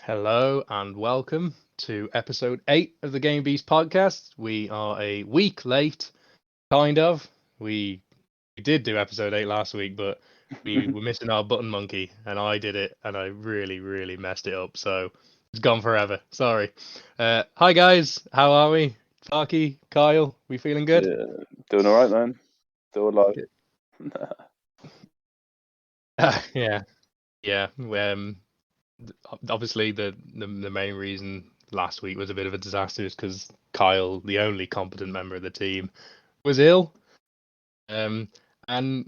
Hello and welcome to episode 8 of the GameBeast Podcast. We are a week late, kind of. We did do episode 8 last week, but we were missing our button monkey, and I did it, and I really messed it up, so it's gone forever. Sorry. Hi guys, how are we? Sparky, Kyle, we feeling good? Yeah, doing all right, man. Still alive. Yeah, yeah. Obviously the main reason last week was a bit of a disaster is because Kyle, the only competent member of the team, was ill. And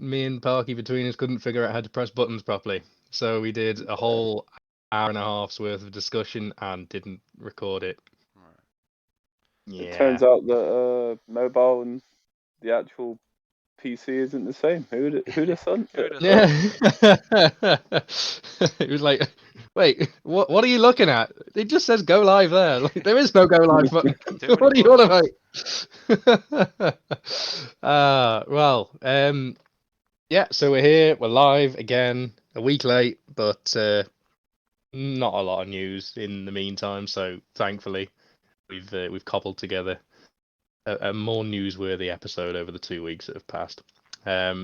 me and Parky between us couldn't figure out how to press buttons properly. So we did a whole hour and a half's worth of discussion and didn't record it. It Yeah. turns out that mobile and the actual PC isn't the same. Who'd have thought? Yeah. It was like, wait, what are you looking at? It just says go live there. Like, there is no go live button. What are you on about? Yeah, so we're here, we're live again, a week late, but not a lot of news in the meantime, so thankfully we've cobbled together a more newsworthy episode over the 2 weeks that have passed.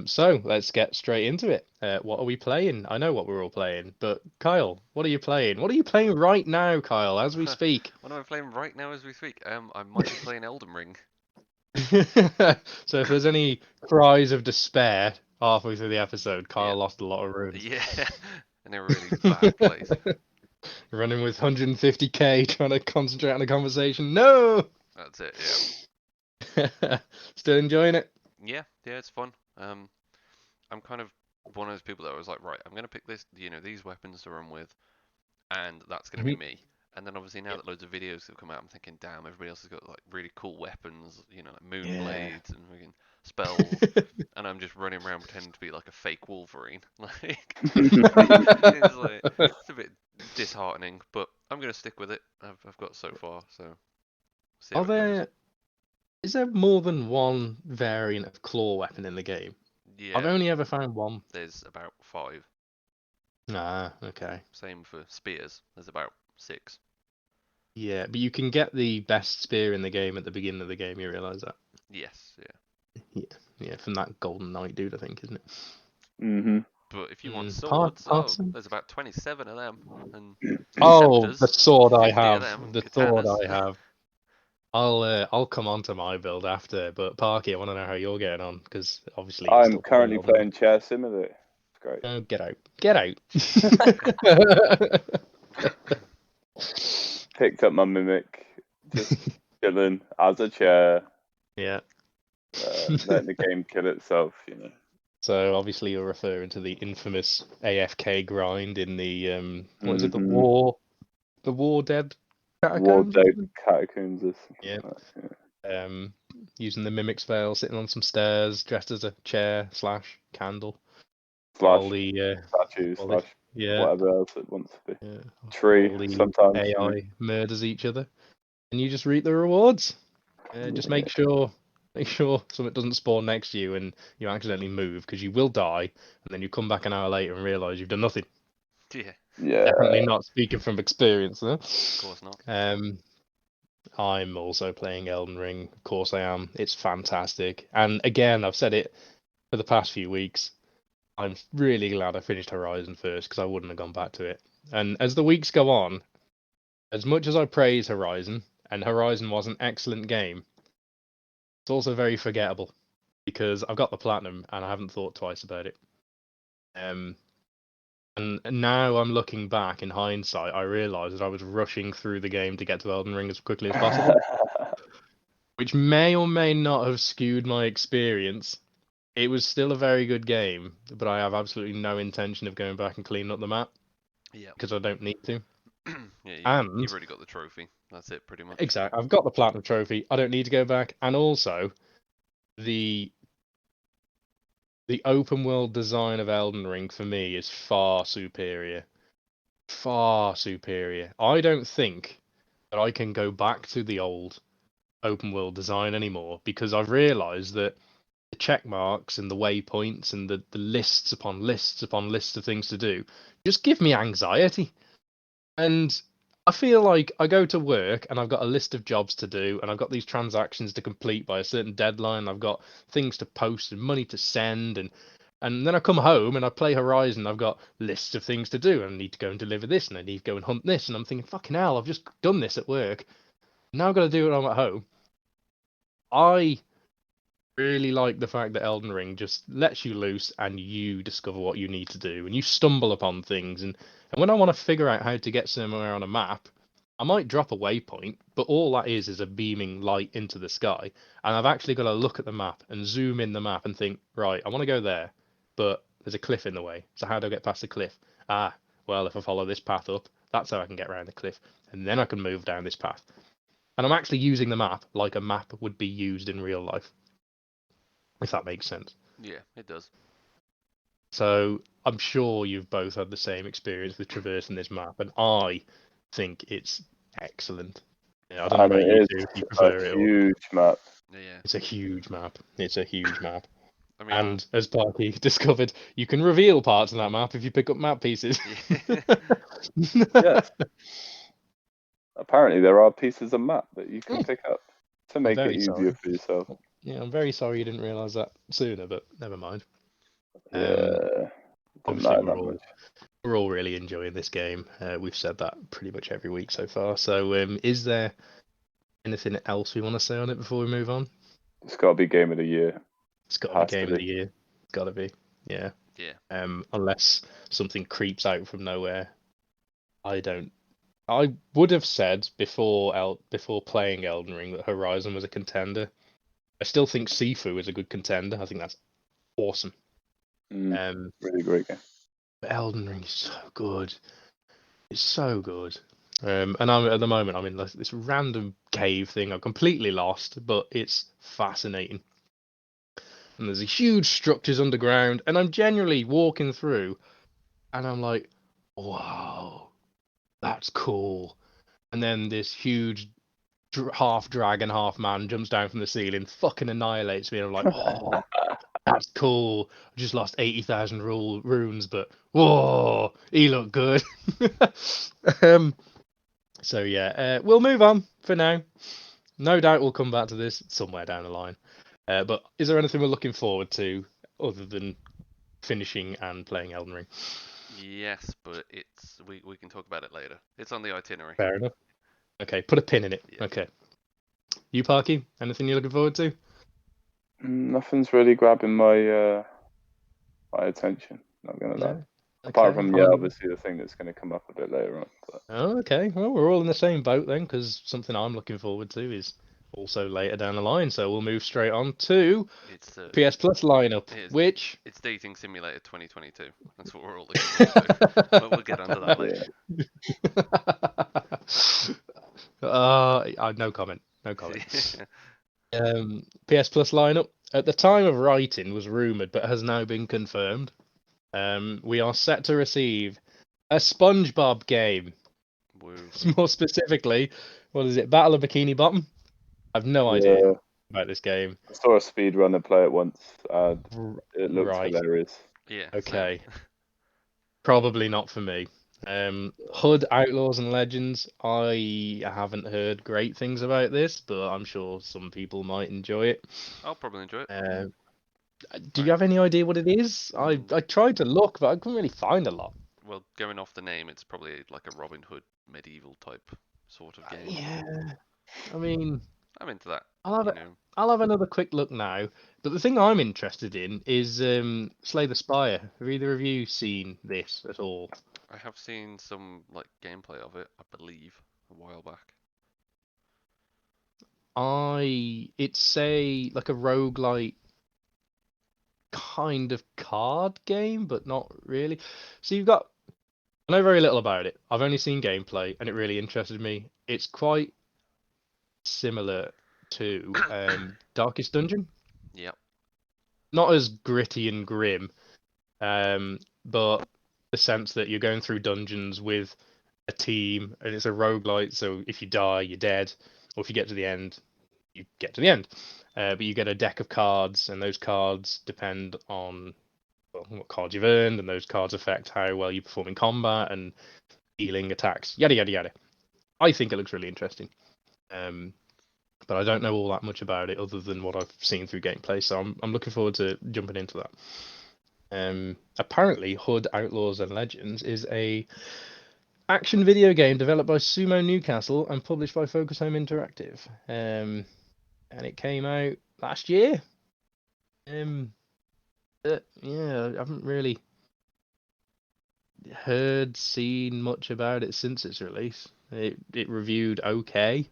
So let's get straight into it. What are we playing? I know what we're all playing, but Kyle, what are you playing? What are you playing right now, Kyle, as we speak? What am I playing right now as we speak? I might be playing Elden Ring. So if there's any cries of despair halfway through the episode, Kyle Yeah. lost a lot of runes. Yeah, in a really bad place. Running with 150k, trying to concentrate on the conversation. No! That's it, yeah. Still enjoying it? Yeah, it's fun. I'm kind of one of those people that was like, right, I'm gonna pick this, these weapons to run with, and that's gonna be me. And then obviously now that loads of videos have come out, I'm thinking, damn, everybody else has got like really cool weapons, like moon blades and freaking spells, and I'm just running around pretending to be like a fake Wolverine. Like, it's a bit disheartening, but I'm gonna stick with it. I've got so far, so see how it goes. Is there more than one variant of claw weapon in the game? Yeah, I've only ever found one. there's about 5. Ah, okay. Same for spears. There's about 6. Yeah, but you can get the best spear in the game at the beginning of the game, you realise that? Yes, yeah. Yeah, from that Golden Knight dude, I think, isn't it? Mm-hmm. But if you want swords, there's about 27 of them. And the sword I 50 of have. them, The sword katanas. I have. I'll come on to my build after, but Parky, I want to know how you're getting on, because obviously you're I'm still currently playing playing Chair Simulator. It's great. Oh, get out. Get out. Picked up my Mimic, just chilling as a chair, Yeah. letting the game kill itself, So obviously you're referring to the infamous AFK grind in the what is it, Mhm. the War Dead War Catacombs? Dead Catacombs or something Yeah. like that, yeah. Using the Mimic's Veil, sitting on some stairs, dressed as a chair / candle. Slash All the statue all slash yeah, whatever else it wants to be. yeah. Tree All the sometimes. AI murders each other, and you just reap the rewards. Just make sure something doesn't spawn next to you and you accidentally move, because you will die, and then you come back an hour later and realise you've done nothing. Yeah. Yeah. Definitely not speaking from experience, huh? Of course not. I'm also playing Elden Ring. Of course I am. It's fantastic. And again, I've said it for the past few weeks. I'm really glad I finished Horizon first, because I wouldn't have gone back to it. And as the weeks go on, as much as I praise Horizon, and Horizon was an excellent game, it's also very forgettable, because I've got the platinum and I haven't thought twice about it. And now I'm looking back in hindsight, I realise that I was rushing through the game to get to Elden Ring as quickly as possible, which may or may not have skewed my experience. It was still a very good game, but I have absolutely no intention of going back and cleaning up the map. Yeah. Because I don't need to. Yeah, you've already got the trophy. That's it, pretty much. Exactly. I've got the platinum trophy. I don't need to go back. And also, the open world design of Elden Ring for me is far superior. Far superior. I don't think that I can go back to the old open world design anymore, because I've realised that the check marks and the waypoints and the lists upon lists upon lists of things to do just give me anxiety. And I feel like I go to work and I've got a list of jobs to do, and I've got these transactions to complete by a certain deadline. I've got things to post and money to send, and then I come home and I play Horizon. I've got lists of things to do, and I need to go and deliver this, and I need to go and hunt this, and I'm thinking, fucking hell, I've just done this at work. Now I've got to do it when I'm at home. I really like the fact that Elden Ring just lets you loose and you discover what you need to do, and you stumble upon things. And when I want to figure out how to get somewhere on a map, I might drop a waypoint, but all that is a beaming light into the sky. And I've actually got to look at the map and zoom in the map and think, right, I want to go there, but there's a cliff in the way. So how do I get past the cliff? Ah, well, if I follow this path up, that's how I can get around the cliff. And then I can move down this path. And I'm actually using the map like a map would be used in real life, if that makes sense. Yeah, it does. So I'm sure you've both had the same experience with traversing this map, and I think it's excellent. Yeah, I don't know And about you it two, is if you prefer a it or... huge map. Yeah. It's a huge map. It's a huge map. I mean, And as Parky discovered, you can reveal parts of that map if you pick up map pieces. Yes. Apparently, there are pieces of map that you can Hmm. pick up to make it very easier sorry. for yourself. Yeah, I'm very sorry you didn't realise that sooner, but never mind. Yeah, didn't Obviously, matter that much. we're all really enjoying this game. We've said that pretty much every week so far. So, is there anything else we want to say on it before we move on? It's got to be game of the year. It's got to be Has to game of be. the year. It's got to be. Yeah. yeah. Unless something creeps out from nowhere. I would have said before playing Elden Ring that Horizon was a contender. I still think Sifu is a good contender. I think that's awesome. Really great game. But Elden Ring is so good. It's so good. And at the moment I'm in this random cave thing. I'm completely lost, but it's fascinating. And there's these huge structures underground, and I'm generally walking through, and I'm like, wow, that's cool. And then this huge half dragon, half man jumps down from the ceiling, fucking annihilates me, and I'm like, oh, that's cool. I just lost 80,000 runes, but whoa, he looked good. So yeah, we'll move on for now. No doubt we'll come back to this somewhere down the line. But is there anything we're looking forward to other than finishing and playing Elden Ring? Yes, but we can talk about it later. It's on the itinerary. Fair enough. Okay, put a pin in it. Yeah. Okay. You, Parky, anything you're looking forward to? Nothing's really grabbing my my attention. Not gonna lie. No? Apart Okay. from obviously the thing that's going to come up a bit later on. But... Oh, okay. Well, we're all in the same boat then, because something I'm looking forward to is also later down the line. So we'll move straight on to It's PS Plus lineup, which it's Dating Simulator 2022. That's what we're all looking forward to. But we'll get onto that later. No comment. No comment. PS Plus lineup at the time of writing was rumored, but has now been confirmed. We are set to receive a SpongeBob game. Woo. More specifically, what is it? Battle of Bikini Bottom? I've no idea about this game. I saw a speedrunner play it once, and it looked hilarious. Yeah. Okay. Probably not for me. HUD Outlaws and Legends. I haven't heard great things about this, but I'm sure some people might enjoy it. I'll probably enjoy it. Do you have any idea what it is? I tried to look, but I couldn't really find a lot. Well, going off the name, it's probably like a Robin Hood medieval type sort of game. Yeah. I mean, I'm into that. I'll have another quick look now. But the thing I'm interested in is Slay the Spire. Have either of you seen this at all? I have seen some like gameplay of it, I believe, a while back. It's like a roguelite kind of card game, but not really. So I know very little about it. I've only seen gameplay, and it really interested me. It's quite similar to Darkest Dungeon. Yep. Not as gritty and grim, but the sense that you're going through dungeons with a team, and it's a roguelite, so if you die, you're dead, or if you get to the end, you get to the end. But you get a deck of cards, and those cards depend on what cards you've earned, and those cards affect how well you perform in combat and healing attacks, yada yada yada. I think it looks really interesting. But I don't know all that much about it other than what I've seen through gameplay. So I'm looking forward to jumping into that. Apparently, Hood Outlaws and Legends is a action video game developed by Sumo Newcastle and published by Focus Home Interactive. And it came out last year. Yeah, I haven't really seen much about it since its release. It reviewed okay,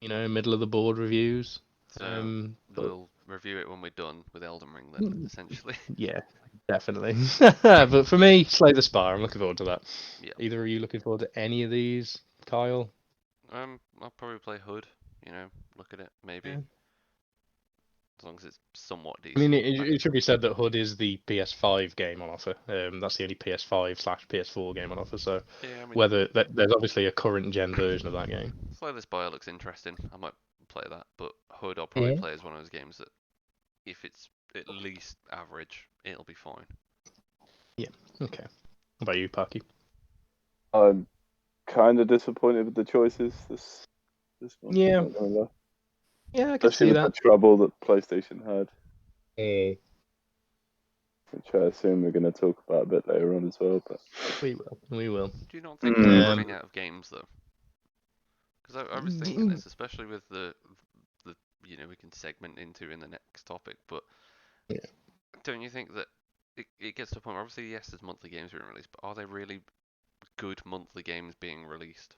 middle of the board reviews. So But we'll review it when we're done with Elden Ring, then, essentially. yeah, definitely. But for me, Slay the Spire, I'm looking forward to that. Yeah. Either of you looking forward to any of these, Kyle? I'll probably play Hood. Look at it, maybe. Yeah. As long as it's somewhat I mean, decent. it should be said that Hood is the PS5 game on offer. That's the only PS5/PS4 game on offer. So Yeah, I mean, whether there's obviously a current gen version of that game. Slay the Spire looks interesting. I might play that, but Hood I'll probably play as one of those games that, if it's at least average, it'll be fine. Yeah. Okay. What about you, Parky? I'm kind of disappointed with the choices this month. Yeah. I'm not gonna lie. Yeah, I can Especially see with that. the trouble that PlayStation had, which I assume we're going to talk about a bit later on as well. But We will. Do you not think they're running out of games though? Because I was thinking this, especially with the we can segment into in the next topic, but yeah. Don't you think that it gets to a point where obviously yes, there's monthly games being released, but are they really good monthly games being released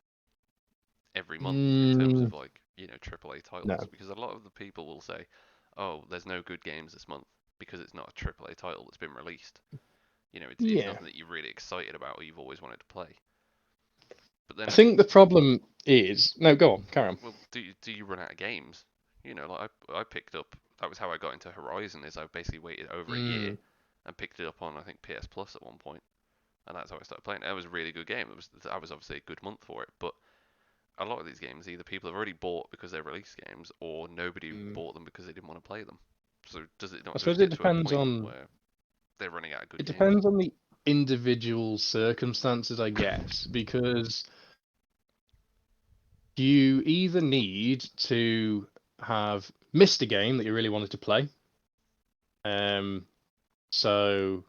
every month in terms of AAA titles? No. Because a lot of the people will say, oh, there's no good games this month because it's not a AAA title that's been released. It's nothing that you're really excited about or you've always wanted to play. But then I think the problem is go on, carry on. Well, do you run out of games? I picked up. That was how I got into Horizon. Is I basically waited over a year and picked it up on I think PS Plus at one point, and that's how I started playing. It was a really good game. I was obviously a good month for it, but a lot of these games either people have already bought because they're release games, or nobody bought them because they didn't want to play them. So does it not? I suppose get it depends to a point on where they're running out of good it games? depends on the individual circumstances, I guess, because you either need to have missed a game that you really wanted to play. So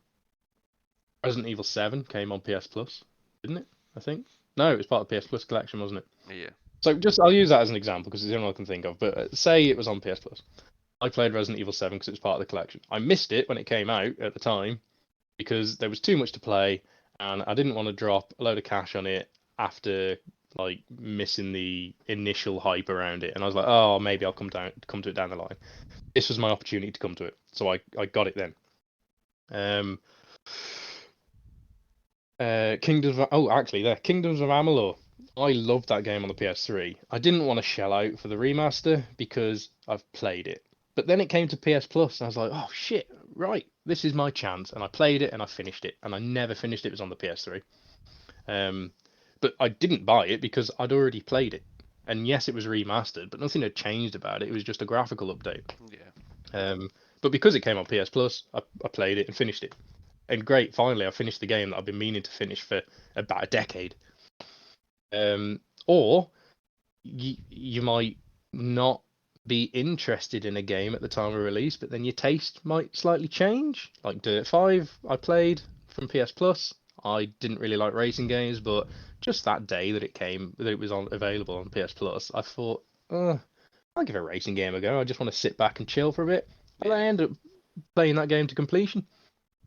Resident Evil 7 came on PS Plus, didn't it? I think. No, it was part of the PS Plus collection, wasn't it? Yeah. So I'll use that as an example because it's the only one I can think of. But say it was on PS Plus. I played Resident Evil 7 because it was part of the collection. I missed it when it came out at the time because there was too much to play and I didn't want to drop a load of cash on it after missing the initial hype around it. And I was like, oh, maybe I'll come to it down the line. This was my opportunity to come to it, so I got it then. Kingdoms of Amalur. I loved that game on the PS3. I didn't want to shell out for the remaster because I've played it. But then it came to PS Plus and I was like, oh shit, right, this is my chance. And I played it and I finished it. And I never finished it, it was on the PS3. But I didn't buy it because I'd already played it. And yes, it was remastered, but nothing had changed about it. It was just a graphical update. Yeah. But because it came on PS Plus, I played it and finished it. And great, finally I finished the game that I've been meaning to finish for about a decade. Or you might not be interested in a game at the time of release, but then your taste might slightly change. Like Dirt 5, I played from PS Plus. I didn't really like racing games, but just that day that it was available on PS Plus, I thought, I'll give a racing game a go. I just want to sit back and chill for a bit. And I ended up playing that game to completion.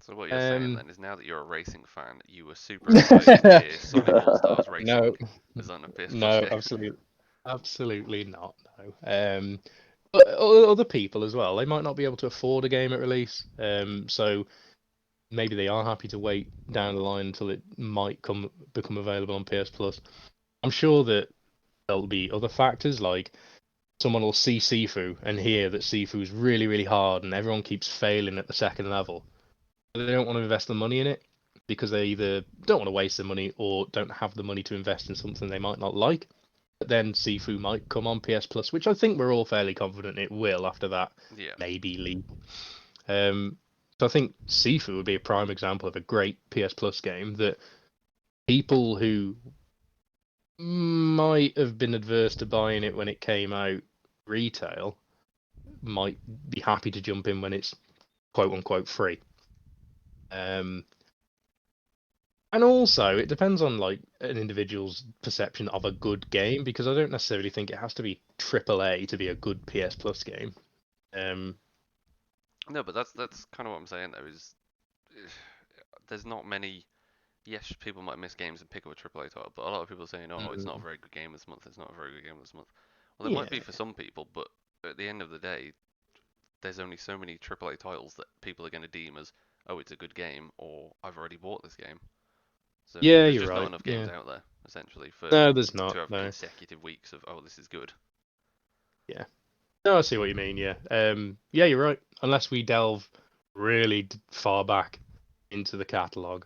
So what you're saying then is now that you're a racing fan, you were super excited to hear Sonic All Stars Racing is on a PS Plus game. Absolutely not. No. But other people as well, they might not be able to afford a game at release. So maybe they are happy to wait down the line until it might become available on PS Plus. I'm sure that there'll be other factors, like someone will see Sifu and hear that Sifu is really, really hard and everyone keeps failing at the second level. They don't want to invest the money in it because they either don't want to waste the money or don't have the money to invest in something they might not like. But then Sifu might come on PS Plus, which I think we're all fairly confident it will after that maybe leak. So I think Sifu would be a prime example of a great PS Plus game that people who might have been adverse to buying it when it came out retail might be happy to jump in when it's quote unquote free. And also it depends on like an individual's perception of a good game, because I don't necessarily think it has to be AAA to be a good PS Plus game. No, but that's kind of what I'm saying though. Is there's not many. Yes, people might miss games and pick up a AAA title, but a lot of people are saying, "Oh, it's not a very good game this month. It's not a very good game this month." Well, it might be Yeah. for some people, but at the end of the day, there's only so many AAA titles that people are going to deem as, "Oh, it's a good game," or "I've already bought this game." So Yeah, there's you're just not right. enough games Yeah. out there, essentially, for No, there's to not. have No. consecutive weeks of, "Oh, this is good." Yeah. No, I see what you mean. Yeah. Yeah, you're right. Unless we delve really far back into the catalog,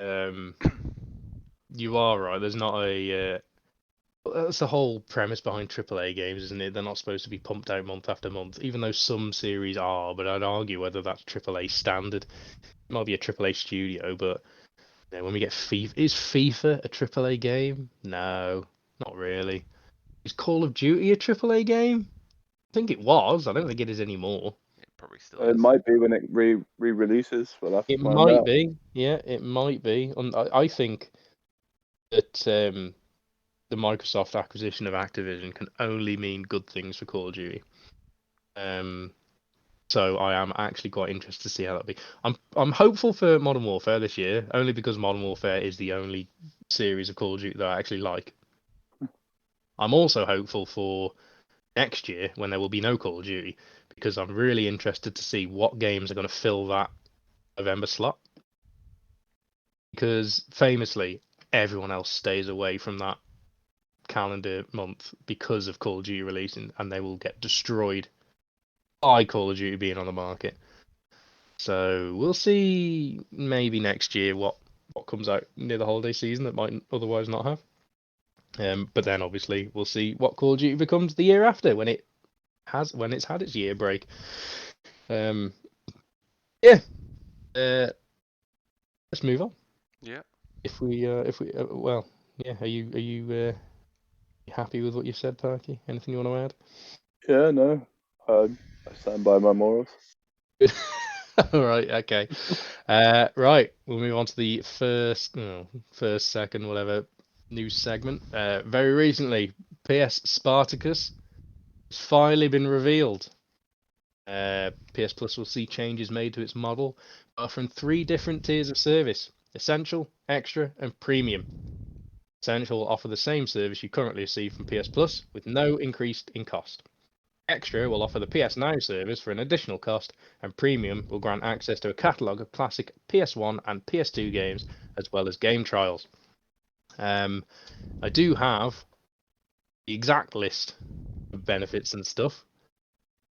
you are right. There's not a. That's the whole premise behind AAA games, isn't it? They're not supposed to be pumped out month after month, even though some series are. But I'd argue whether that's AAA standard. It might be a AAA studio, but when we get FIFA, is FIFA a AAA game? No, not really. Is Call of Duty a AAA game? I think it was. I don't think it is anymore. It probably still It is. might be when it re-releases. We'll have to It find might out. be. Yeah, it might be. And I think that the Microsoft acquisition of Activision can only mean good things for Call of Duty. So I am actually quite interested to see how that be. I'm hopeful for Modern Warfare this year, only because Modern Warfare is the only series of Call of Duty that I actually like. I'm also hopeful for next year when there will be no Call of Duty, because I'm really interested to see what games are going to fill that November slot. Because famously, everyone else stays away from that calendar month because of Call of Duty releasing, and they will get destroyed by Call of Duty being on the market. So we'll see maybe next year what comes out near the holiday season that might otherwise not have. But then obviously we'll see what Call of Duty becomes the year after when it's had its year break. Yeah. Let's move on. Yeah. If we well, yeah. Are you happy with what you said, Parky? Anything you want Yeah, no. I stand by my morals. to add? All right. Okay. Right. We'll move on to the second, whatever news segment. Very recently, PS Spartacus has finally been revealed. PS Plus will see changes made to its model, offering 3 different tiers of service: Essential, Extra, and Premium. Essential will offer the same service you currently receive from PS Plus, with no increase in cost. Extra will offer the PS Now service for an additional cost, and Premium will grant access to a catalogue of classic PS1 and PS2 games, as well as game trials. I do have the exact list of benefits and stuff.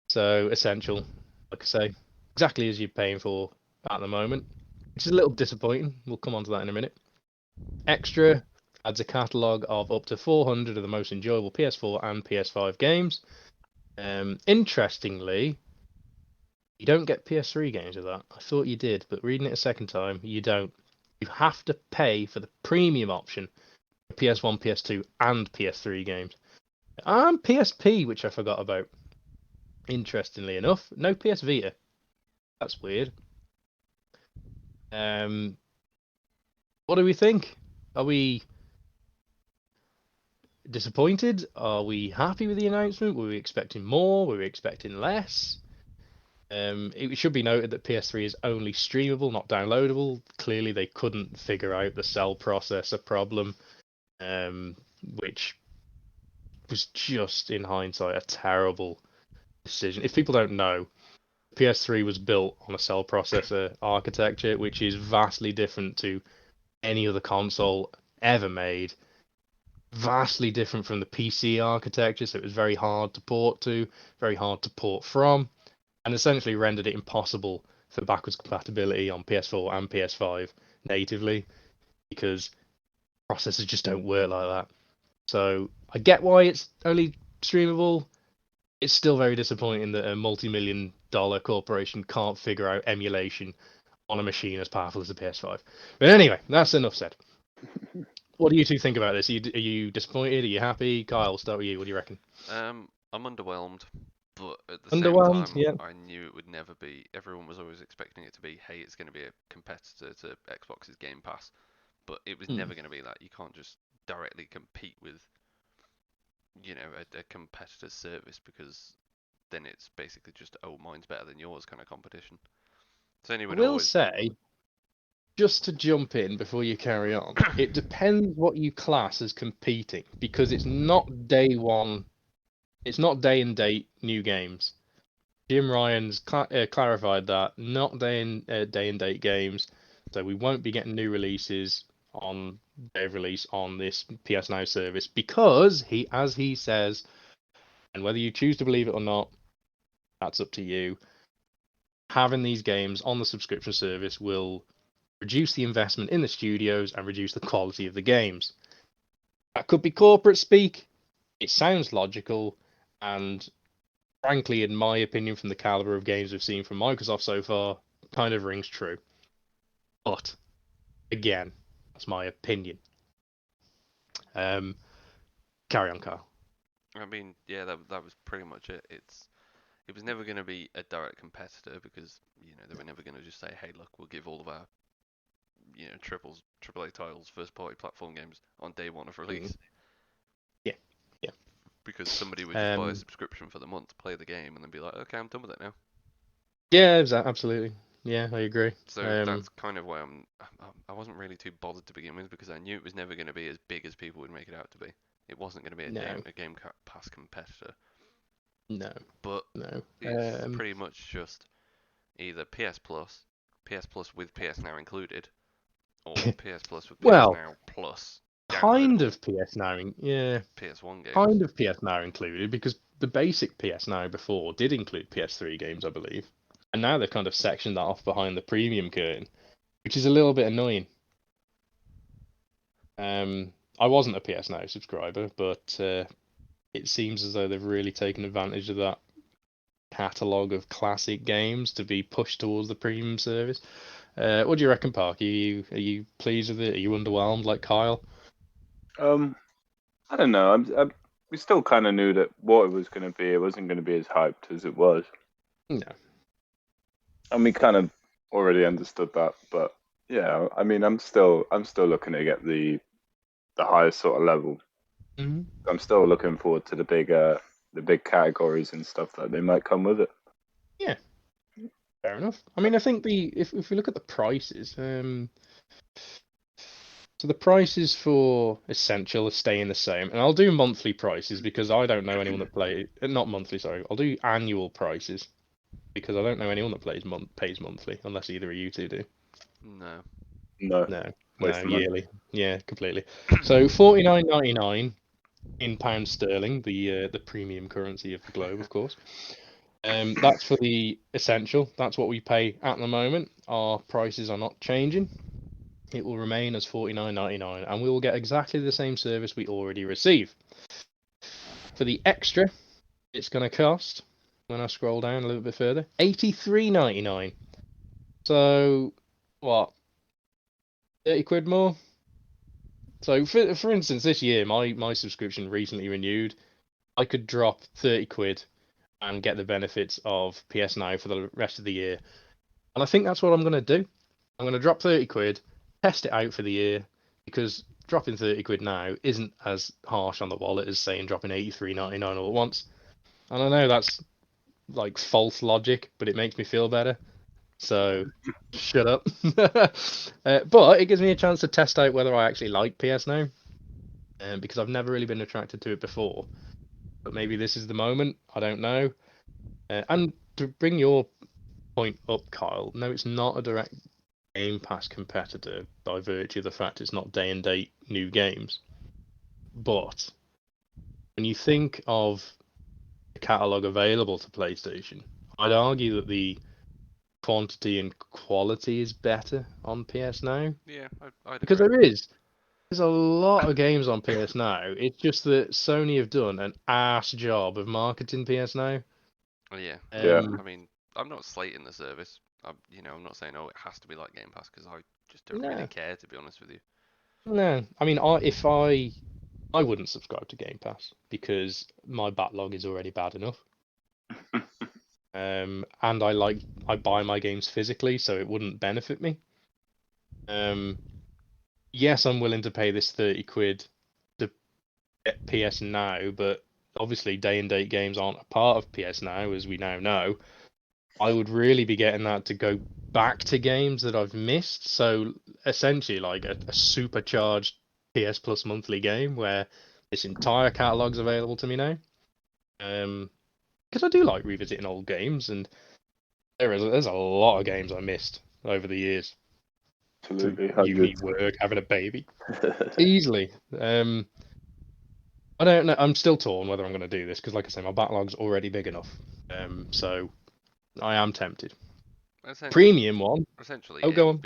So Essential, like I say, exactly as you're paying for at the moment, which is a little disappointing. We'll come on to that in a minute. Extra adds a catalogue of up to 400 of the most enjoyable PS4 and PS5 games. Interestingly, you don't get PS3 games with that. I thought you did, but reading it a second time, you don't. You have to pay for the premium option for PS1, PS2, and PS3 games. And PSP, which I forgot about. Interestingly enough, no PS Vita. That's weird. What do we think? Are we disappointed? Are we happy with the announcement? Were we expecting more? Were we expecting less? It should be noted that PS3 is only streamable, not downloadable. Clearly, they couldn't figure out the cell processor problem, which was just, in hindsight, a terrible decision. If people don't know, PS3 was built on a cell processor architecture, which is vastly different to any other console ever made. Vastly different from the PC architecture, so it was very hard to port to, very hard to port from, and essentially rendered it impossible for backwards compatibility on PS4 and PS5 natively, because processors just don't work like that. So I get why it's only streamable. It's still very disappointing that a multi-million-dollar corporation can't figure out emulation on a machine as powerful as a PS5. But anyway, that's enough said. What do you two think about this? Are you disappointed? Are you happy? Kyle, we'll start with you. What do you reckon? I'm underwhelmed, but at the same Underwhelmed? time, Yeah. I knew it would never be. Everyone was always expecting it to be, hey, it's going to be a competitor to Xbox's Game Pass, but it was never going to be that. You can't just directly compete with, a competitor's service, because then it's basically just, oh, mine's better than yours kind of competition. So I anyone will always, say, just to jump in before you carry on, it depends what you class as competing, because it's not day one, it's not day and date new games. Jim Ryan's clarified that not day and date games, so we won't be getting new releases on day of release on this PS Now service because as he says, and whether you choose to believe it or not, that's up to you. Having these games on the subscription service will reduce the investment in the studios and reduce the quality of the games. That could be corporate speak. It sounds logical, and frankly, in my opinion, from the caliber of games we've seen from Microsoft so far, kind of rings true. But again, that's my opinion. Carry on, Carl. I mean, yeah, that was pretty much it. It was never going to be a direct competitor because, they were never going to just say, hey, look, we'll give all of our, AAA titles, first party platform games on day one of release. Yeah, yeah. Because somebody would just buy a subscription for the month, play the game, and then be like, okay, I'm done with it now. Yeah, absolutely. Yeah, I agree. So that's kind of why I wasn't really too bothered to begin with, because I knew it was never going to be as big as people would make it out to be. It wasn't going to be a Game Pass competitor. No. But No. it's pretty much just either PS Plus with PS Now included, or PS Plus with PS Now Plus kind downloadable of PS Now, yeah. PS1 games. Kind of PS Now included, because the basic PS Now before did include PS3 games, I believe. And now they've kind of sectioned that off behind the premium curtain, which is a little bit annoying. I wasn't a PS Now subscriber, but it seems as though they've really taken advantage of that catalogue of classic games to be pushed towards the premium service. What do you reckon, Park? Are you pleased with it? Are you underwhelmed like Kyle? I don't know. We still kind of knew that what it was going to be. It wasn't going to be as hyped as it was. No. And we kind of already understood that. But yeah, I mean, I'm still looking to get the highest sort of level. Mm-hmm. I'm still looking forward to the big categories and stuff that they might come with it. Yeah, fair enough. I mean, I think if we look at the prices, so the prices for Essential are staying the same, and I'll do monthly prices because I don't know anyone that not monthly. Sorry, I'll do annual prices because I don't know anyone that pays monthly unless either of you two do. No. No, Yearly. Yeah, completely. So $49.99 in pounds sterling, the premium currency of the globe, of course. That's for the Essential. That's what we pay at the moment. Our prices are not changing. It will remain as $49.99, and we will get exactly the same service we already receive. For the extra, it's going to cost, when I scroll down a little bit further, $83.99. So, what? 30 quid more? So, for instance, this year, my subscription recently renewed. I could drop 30 quid and get the benefits of PS Now for the rest of the year. And I think that's what I'm going to do. I'm going to drop 30 quid, test it out for the year, because dropping 30 quid now isn't as harsh on the wallet as saying dropping 83.99 all at once. And I know that's like false logic, but it makes me feel better. So shut up. But it gives me a chance to test out whether I actually like PS Now, because I've never really been attracted to it before. But maybe this is the moment. I don't know. And to bring your point up, Kyle, no, it's not a direct Game Pass competitor by virtue of the fact it's not day and date new games. But when you think of the catalogue available to PlayStation, I'd argue that the quantity and quality is better on PS Now. Yeah, I'd Because agree. there's a lot of games on PS Now. It's just that Sony have done an ass job of marketing PS Now. Yeah. Yeah. I mean, I'm not slating the service. I'm not saying, oh, it has to be like Game Pass, because I just don't really No. care, to be honest with you. No, I mean, I wouldn't subscribe to Game Pass because my backlog is already bad enough. And I buy my games physically, so it wouldn't benefit me. Yes, I'm willing to pay this 30 quid to get PS Now, but obviously day and date games aren't a part of PS Now, as we now know. I would really be getting that to go back to games that I've missed. So essentially, like a supercharged PS Plus monthly game where this entire catalog's available to me now. Because I do like revisiting old games, and there's a lot of games I missed over the years through Absolutely, uni, hundreds. work, having a baby, easily. I don't know. I'm still torn whether I'm going to do this because, like I say, my backlog's already big enough. So I am tempted. Premium one. Essentially, Oh, go on.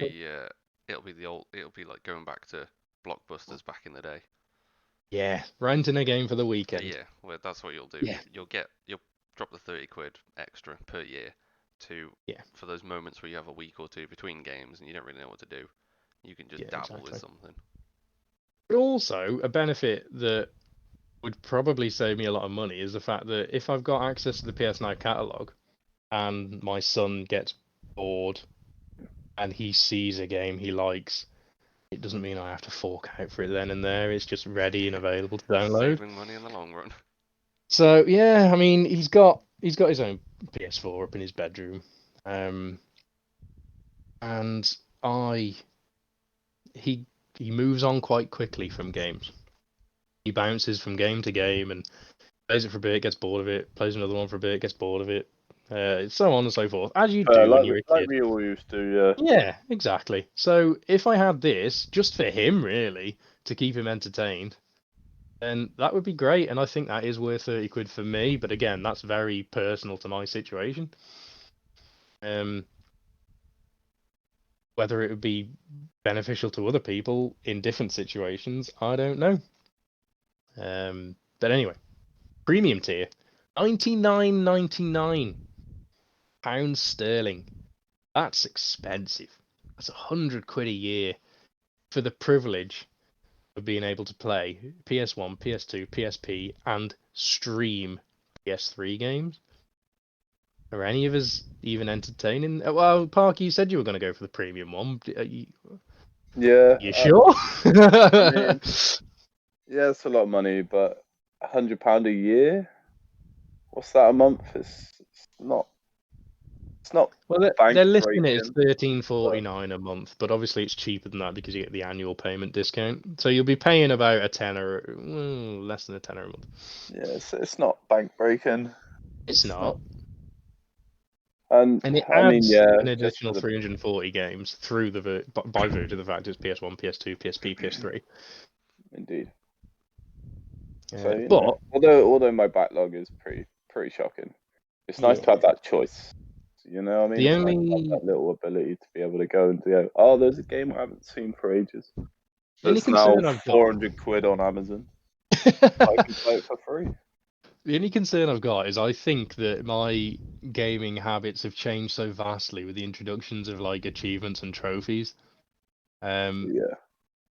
it'll be like going back to blockbusters back in the day. Yeah, renting a game for the weekend. Yeah, well, that's what you'll do. Yeah. You'll drop the 30 quid extra per year for those moments where you have a week or two between games and you don't really know what to do. You can just dabble with something. But also, a benefit that would probably save me a lot of money is the fact that if I've got access to the PS Now catalog and my son gets bored and he sees a game he likes, it doesn't mean I have to fork out for it then and there. It's just ready and available to download. Saving money in the long run. So yeah, I mean, he's got his own PS4 up in his bedroom, and he moves on quite quickly from games. He bounces from game to game and plays it for a bit, gets bored of it, plays another one for a bit, gets bored of it, so on and so forth, as you do when you're a kid. Like we all used to, yeah. Yeah, exactly. So if I had this just for him, really, to keep him entertained, then that would be great, and I think that is worth 30 quid for me, but again, that's very personal to my situation. Whether it would be beneficial to other people in different situations, I don't know. But anyway, premium tier, £99.99 sterling. That's expensive. That's 100 quid a year for the privilege of being able to play PS1, PS2, PSP, and stream PS3 games. Are any of us even entertaining? Well, Parker, you said you were going to go for the premium one. Yeah. You sure? I mean, yeah, it's a lot of money, but £100 a year? What's that a month? It's not. It's not. Well, they're listing it as $13.49 a month, but obviously it's cheaper than that because you get the annual payment discount. So you'll be paying about a tenner, less than a tenner a month. Yeah, it's not bank breaking. It's not. And it adds an additional 340 games through by virtue of the fact it's PS1, PS2, PSP, PS3. Indeed. So, but although my backlog is pretty shocking, it's nice to have that choice. You know what I mean? It's nice to have that little ability to be able to go and go, oh, there's a game I haven't seen for ages. That's now 400 quid on Amazon. I can play it for free. The only concern I've got is I think that my gaming habits have changed so vastly with the introductions of like achievements and trophies. Yeah.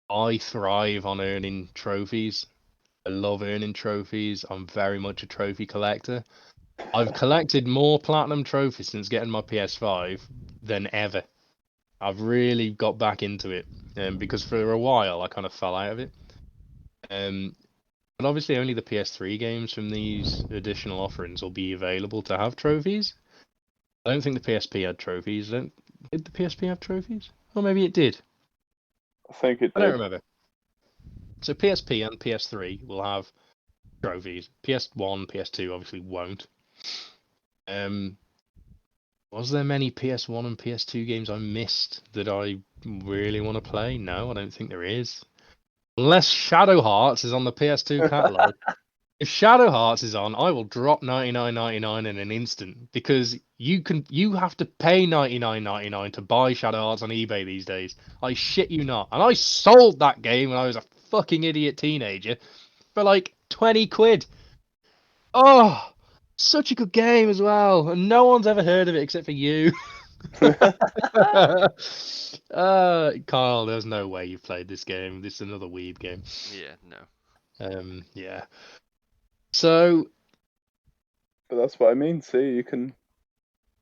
I thrive on earning trophies. I love earning trophies. I'm very much a trophy collector. I've collected more platinum trophies since getting my PS5 than ever. I've really got back into it because for a while I kind of fell out of it. But obviously only the PS3 games from these additional offerings will be available to have trophies. I don't think the PSP had trophies. Did the PSP have trophies? Or maybe it did. I think it did. I don't remember. So PSP and PS3 will have trophies. PS1, PS2 obviously won't. Was there many PS1 and PS2 games I missed that I really want to play? No, I don't think there is. Unless Shadow Hearts is on the PS2 catalog. If Shadow Hearts is on, I will drop $99.99 in an instant because you have to pay $99.99 to buy Shadow Hearts on eBay these days. I shit you not. And I sold that game when I was a fucking idiot teenager for like 20 quid. Oh, such a good game as well. And no one's ever heard of it except for you. Kyle, there's no way you've played this game. This is another weeb game. Yeah, no. Yeah. So, but that's what I mean. See, you can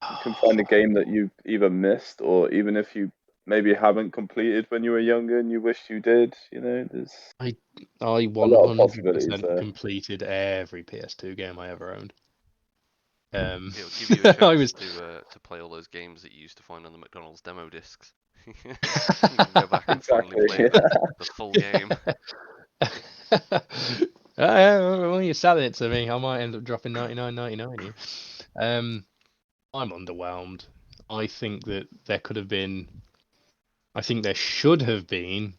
find a game that you've either missed, or even if you maybe haven't completed when you were younger and you wish you did. You know, there's I a lot of possibilities 100% there. completed every PS2 game I ever owned. It'll give you a chance to play all those games that you used to find on the McDonald's demo discs. You can go back and finally play the full game. Well, you're selling it to me. I might end up dropping 99.99 here. I'm underwhelmed. I think that there should have been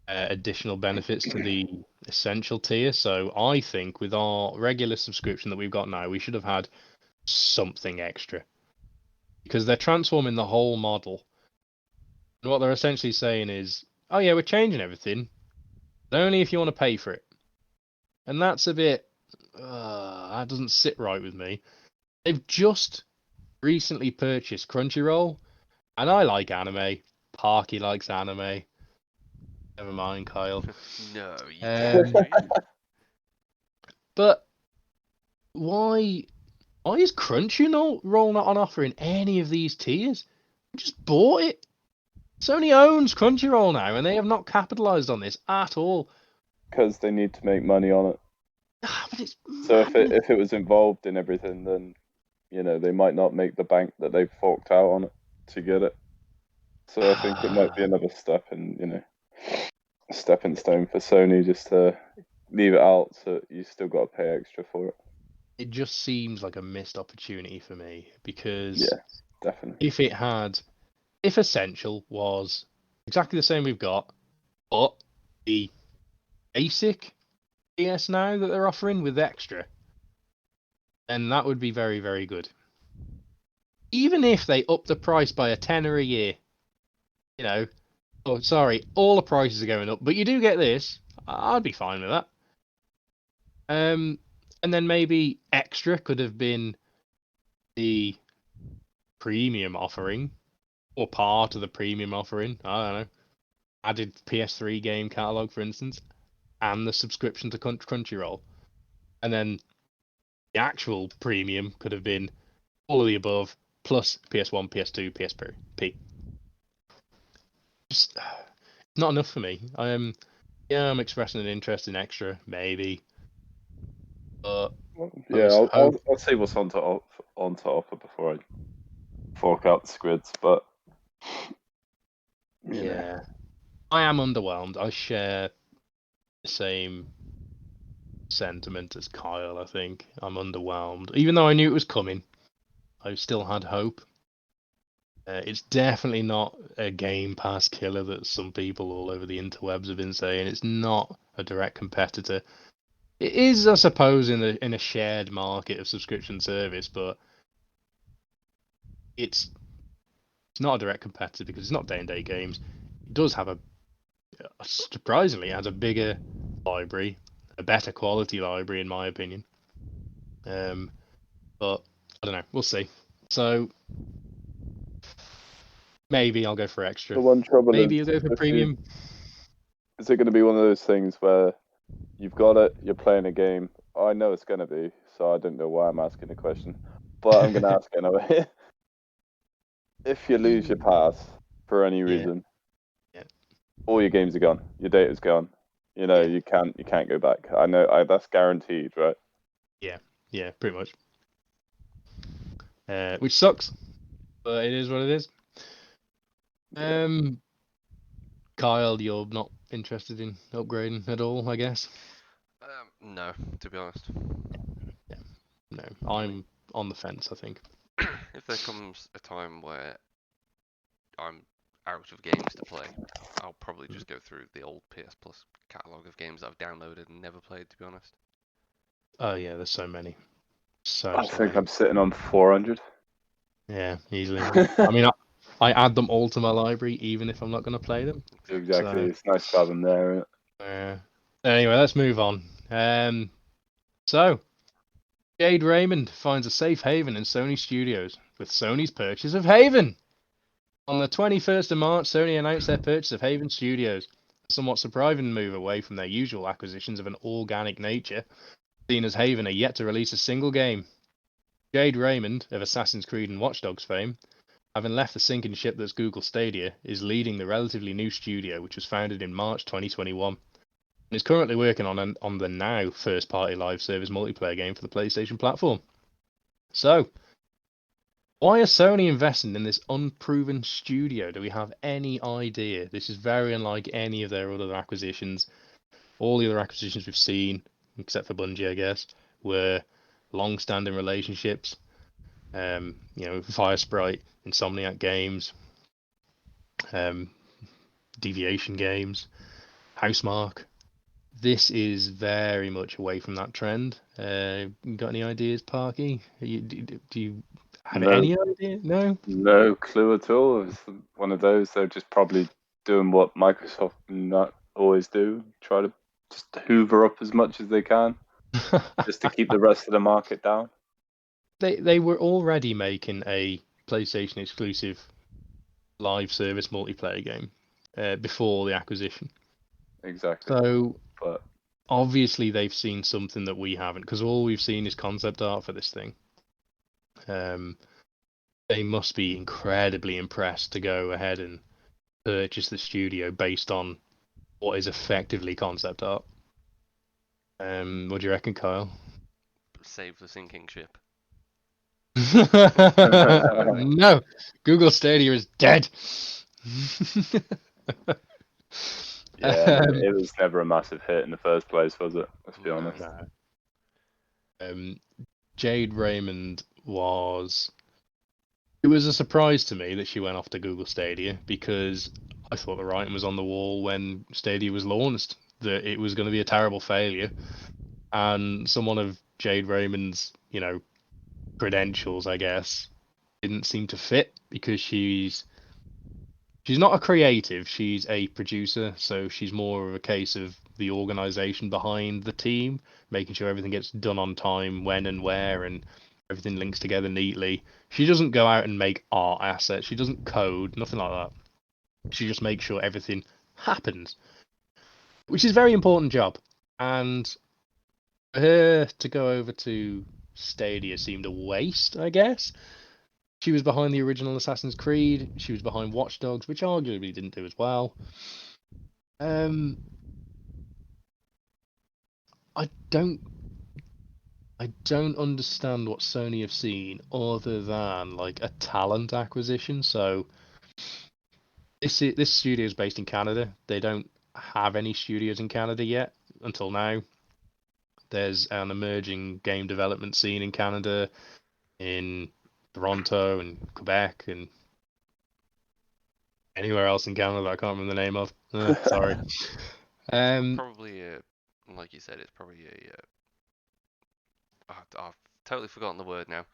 additional benefits to the essential tier. So I think with our regular subscription that we've got now, we should have had something extra, because they're transforming the whole model. And what they're essentially saying is, oh yeah, we're changing everything, but only if you want to pay for it. And that's a bit, that doesn't sit right with me. They've just recently purchased Crunchyroll, and I like anime. Parky likes anime. Never mind, Kyle. No, you don't. But why is Crunchyroll not on offer in any of these tiers? I just bought it. Sony owns Crunchyroll now, and they have not capitalized on this at all. Because they need to make money on it. But it's so if it was involved in everything, then they might not make the bank that they've forked out on it to get it. So I think it might be another stepping stone for Sony, just to leave it out, so you still got to pay extra for it. It just seems like a missed opportunity for me, because yeah, definitely. If Essential was exactly the same we've got, but the basic PS Now that they're offering with extra, then that would be very, very good. Even if they up the price by a tenner a year, all the prices are going up, but you do get this, I'd be fine with that. And then maybe extra could have been the premium offering, or part of the premium offering. I don't know. Added PS3 game catalog, for instance, and the subscription to Crunchyroll. And then the actual premium could have been all of the above, plus PS1, PS2, PSP. Just not enough for me. I'm expressing an interest in extra, maybe. But I'll see what's on to offer before I fork out the squids. But yeah, I am underwhelmed. I share the same sentiment as Kyle. I think I'm underwhelmed, even though I knew it was coming. I still had hope. It's definitely not a Game Pass killer that some people all over the interwebs have been saying. It's not a direct competitor. It is, I suppose, in a shared market of subscription service, but it's not a direct competitor because it's not day-and-date games. It does have surprisingly, has a bigger library, a better quality library, in my opinion. But I don't know. We'll see. So maybe I'll go for extra. The one trouble maybe you'll go for premium. Is it going to be one of those things where you've got it, you're playing a game? I know it's going to be, so I don't know why I'm asking the question, but I'm going to ask anyway. If you lose your pass for any reason, all your games are gone, your data's gone. You can't go back. I know that's guaranteed, right? Yeah, pretty much. Which sucks, but it is what it is. Kyle, you're not interested in upgrading at all, I guess? No, to be honest. Yeah, no, I'm on the fence, I think. If there comes a time where I'm out of games to play, I'll probably just go through the old PS Plus catalogue of games that I've downloaded and never played, to be honest. Oh yeah, there's so many. I think I'm sitting on 400. Yeah, easily. I mean, I add them all to my library, even if I'm not going to play them. Exactly. It's nice to have them there, isn't it? Anyway, let's move on. So, Jade Raymond finds a safe haven in Sony Studios with Sony's purchase of Haven. On the 21st of March, Sony announced their purchase of Haven Studios, a somewhat surprising move away from their usual acquisitions of an organic nature, seeing as Haven are yet to release a single game. Jade Raymond, of Assassin's Creed and Watch Dogs fame, having left the sinking ship that's Google Stadia, is leading the relatively new studio, which was founded in March 2021, and is currently working on the now first-party live service multiplayer game for the PlayStation platform. So, why are Sony investing in this unproven studio? Do we have any idea? This is very unlike any of their other acquisitions. All the other acquisitions we've seen, except for Bungie, I guess, were long-standing relationships. Firesprite, Insomniac Games, Deviation Games, Housemarque. This is very much away from that trend. Got any ideas, Parky? Do you have any idea? No? No clue at all. It's one of those. They're just probably doing what Microsoft not always do. Try to just hoover up as much as they can, just to keep the rest of the market down. They were already making a PlayStation exclusive live service multiplayer game before the acquisition. Exactly. So, but obviously they've seen something that we haven't, because all we've seen is concept art for this thing. They must be incredibly impressed to go ahead and purchase the studio based on what is effectively concept art. What do you reckon, Kyle? Save the sinking ship. No, Google Stadia is dead. Yeah, it was never a massive hit in the first place, was it? Let's be honest. No. Jade Raymond was... It was a surprise to me that she went off to Google Stadia, because I thought the writing was on the wall when Stadia was launched, that it was going to be a terrible failure. And someone of Jade Raymond's, credentials, I guess, didn't seem to fit, because she's not a creative, she's a producer, so she's more of a case of the organization behind the team, making sure everything gets done on time, when and where, and everything links together neatly. She doesn't go out and make art assets, she doesn't code, nothing like that. She just makes sure everything happens, which is a very important job. And for her to go over to Stadia seemed a waste, I guess. She was behind the original Assassin's Creed. She was behind Watch Dogs, which arguably didn't do as well. I don't understand what Sony have seen other than like a talent acquisition. So this studio is based in Canada. They don't have any studios in Canada yet until now. There's an emerging game development scene in Canada, in Toronto and Quebec and anywhere else in Canada I can't remember the name of. Sorry. Probably, like you said, it's probably I've totally forgotten the word now.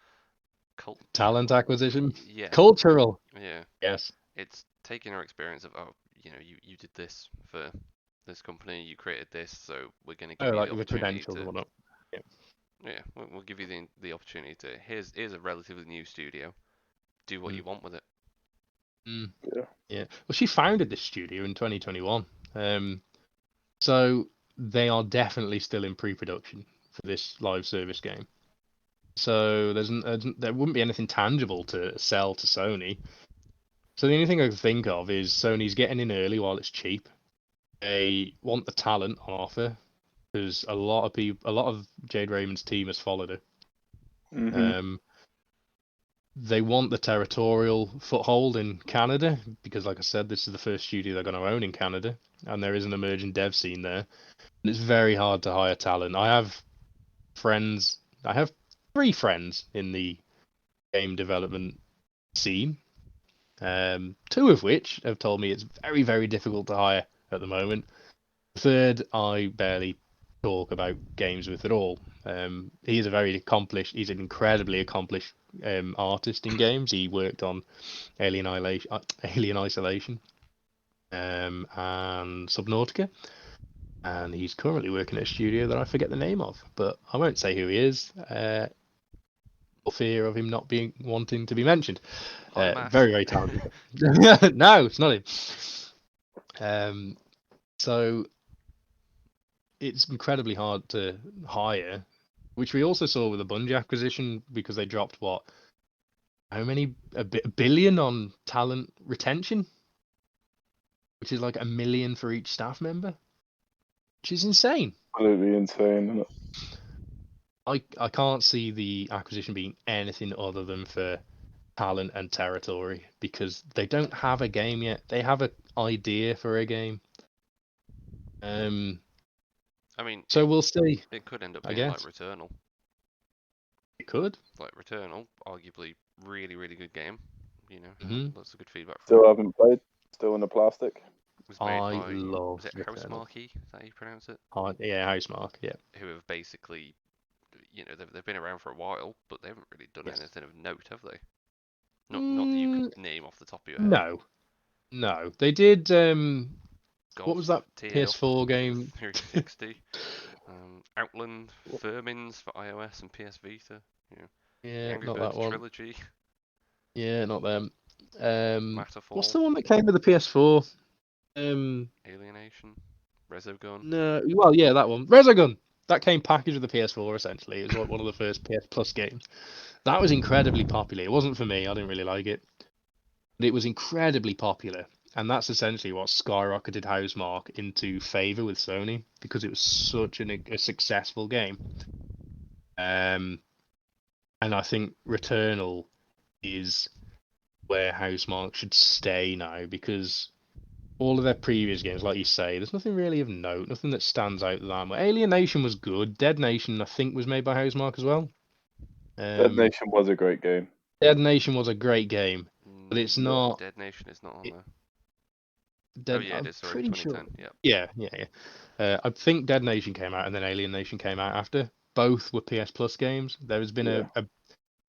Talent acquisition? Yeah. Cultural. Yeah. Yes. It's taking our experience of, you did this for this company, you created this, so we're going to give you like the the opportunity credentials and whatnot. Yeah. Yeah, we'll give you the opportunity to. Here's a relatively new studio. Do what you want with it. Yeah. Well, she founded this studio in 2021. So they are definitely still in pre-production for this live service game. So there wouldn't be anything tangible to sell to Sony. So the only thing I can think of is Sony's getting in early while it's cheap. They want the talent on offer, because a lot of Jade Raymond's team has followed her. Mm-hmm. They want the territorial foothold in Canada, because, like I said, this is the first studio they're going to own in Canada, and there is an emerging dev scene there. And it's very hard to hire talent. I have 3 friends in the game development scene, 2 of which have told me it's very, very difficult to hire at the moment. The third, I barely talk about games with at all. He's an incredibly accomplished artist in games. He worked on Alien Isolation, and Subnautica. and he's currently working at a studio that I forget the name of, but I won't say who he is, for fear of him not being wanting to be mentioned. Very, very talented. No, it's not him. So it's incredibly hard to hire, which we also saw with the Bungie acquisition, because they dropped a billion on talent retention, which is like $1 million for each staff member, which is insane. Absolutely insane, isn't it? I can't see the acquisition being anything other than for talent and territory, because they don't have a game yet. They have an idea for a game. I mean, so we'll see. It could end up being like Returnal. It could. Like Returnal, arguably really, really good game. You know, lots of good feedback. Still haven't played. Still in the plastic. It was made by, love was it Housemarque? Is that how you pronounce it? Yeah, Housemarque, yeah. Who have basically, you know, they've been around for a while, but they haven't really done anything of note, have they? Not that you could name off the top of your head. No. They did. Golf, what was that PS4 game? 360. Outland, Firmins for iOS and PS Vita. You know, yeah, Angry not Birds that one. Trilogy. Yeah, not them. Matterfall. What's the one that came with the PS4? Alienation. Resogun. No, well, yeah, that one. Resogun. That came packaged with the PS4 essentially. It was like one of the first PS Plus games. That was incredibly popular. It wasn't for me. I didn't really like it, but it was incredibly popular. And that's essentially what skyrocketed Housemarque into favor with Sony, because it was such a successful game. And I think Returnal is where Housemarque should stay now, because all of their previous games, like you say, there's nothing really of note, nothing that stands out that much. Alienation was good. Dead Nation, I think, was made by Housemarque as well. Dead Nation was a great game. Dead Nation was a great game, but it's not. Dead Nation is not on there. It is. Sorry, 2010. Sure. Yeah. I think Dead Nation came out and then Alien Nation came out after. Both were PS Plus games. There has been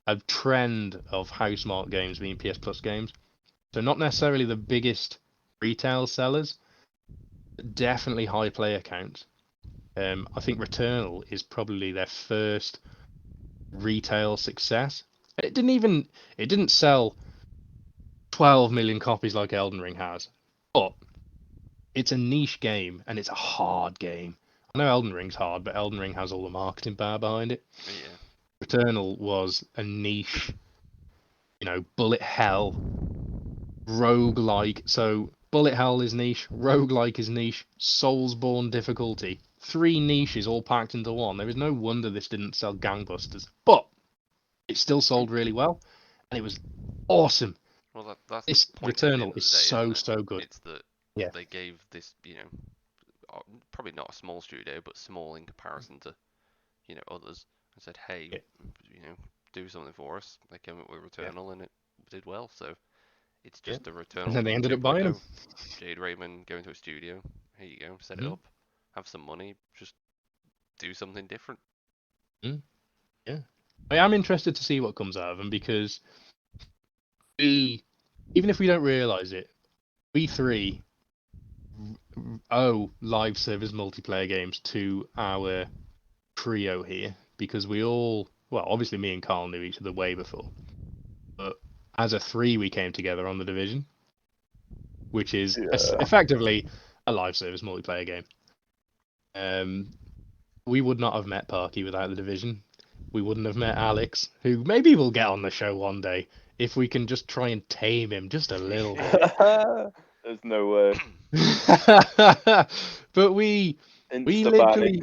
a trend of Housemarque games being PS Plus games. So not necessarily the biggest retail sellers, but definitely high player counts. I think Returnal is probably their first retail success. It didn't sell 12 million copies like Elden Ring has, but it's a niche game and it's a hard game. I know Elden Ring's hard, but Elden Ring has all the marketing power behind it. Yeah. Returnal was a niche, bullet hell, roguelike. So bullet hell is niche, roguelike is niche, Soulsborne difficulty. 3 niches all packed into one. There is no wonder this didn't sell gangbusters, but it still sold really well, and it was awesome. Well, that's this the point Returnal is so good. It's that they gave this, probably not a small studio, but small in comparison to, others, and said, hey, do something for us. They came up with Returnal, and it did well. So it's just a Returnal. And then they ended up buying them. Jade Raymond going to a studio. Here you go, set it up, have some money, just do something different. Yeah, I am interested to see what comes out of them, because even if we don't realize it, we 3 owe live service multiplayer games to our trio here, because we all, well, obviously me and Carl knew each other way before, but as a 3 we came together on The Division, which is effectively a live service multiplayer game. We would not have met Parky without The Division. We wouldn't have met Alex, who maybe will get on the show one day if we can just try and tame him just a little bit. There's no way. But we literally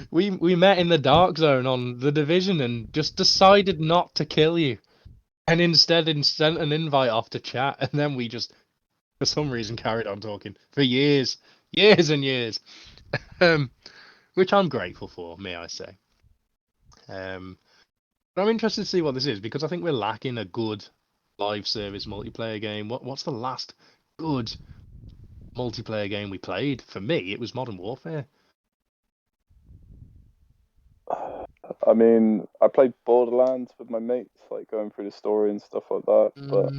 we met in the Dark Zone on The Division and just decided not to kill you, and instead sent an invite off to chat, and then we just for some reason carried on talking for years and years, which I'm grateful for, may I say. But I'm interested to see what this is, because I think we're lacking a good live service multiplayer game. What's the last good multiplayer game we played? For me, it was Modern Warfare. I mean, I played Borderlands with my mates, like going through the story and stuff like that. But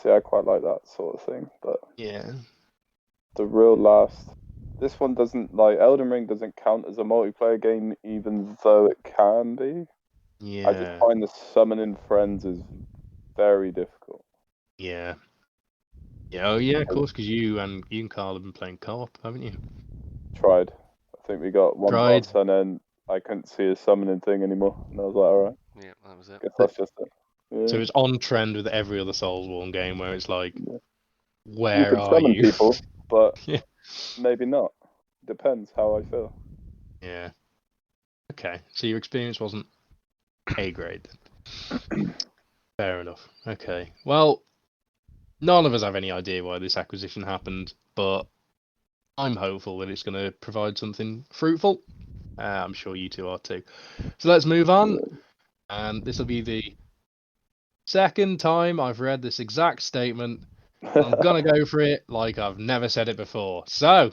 see, I quite like that sort of thing. But yeah, the real last. This one doesn't Elden Ring doesn't count as a multiplayer game, even though it can be. I just Yeah. find the summoning friends is very difficult. Yeah. Yeah. Oh yeah, of course, because you and Carl have been playing co-op, haven't you? Tried. I think we got one Tried. boss, and then I couldn't see a summoning thing anymore, and I was like, all right, Yeah, that was it. guess that's just it. Yeah. So it's on trend with every other Soulsborne game where it's like, Yeah. where you can are summon you? people, but Yeah. maybe not. Depends how I feel. Yeah. Okay. So your experience wasn't A grade then. Fair enough. Okay. Well, none of us have any idea why this acquisition happened, but I'm hopeful that it's going to provide something fruitful. I'm sure you two are too. So let's move on. And this will be the second time I've read this exact statement. I'm going to go for it like I've never said it before. So,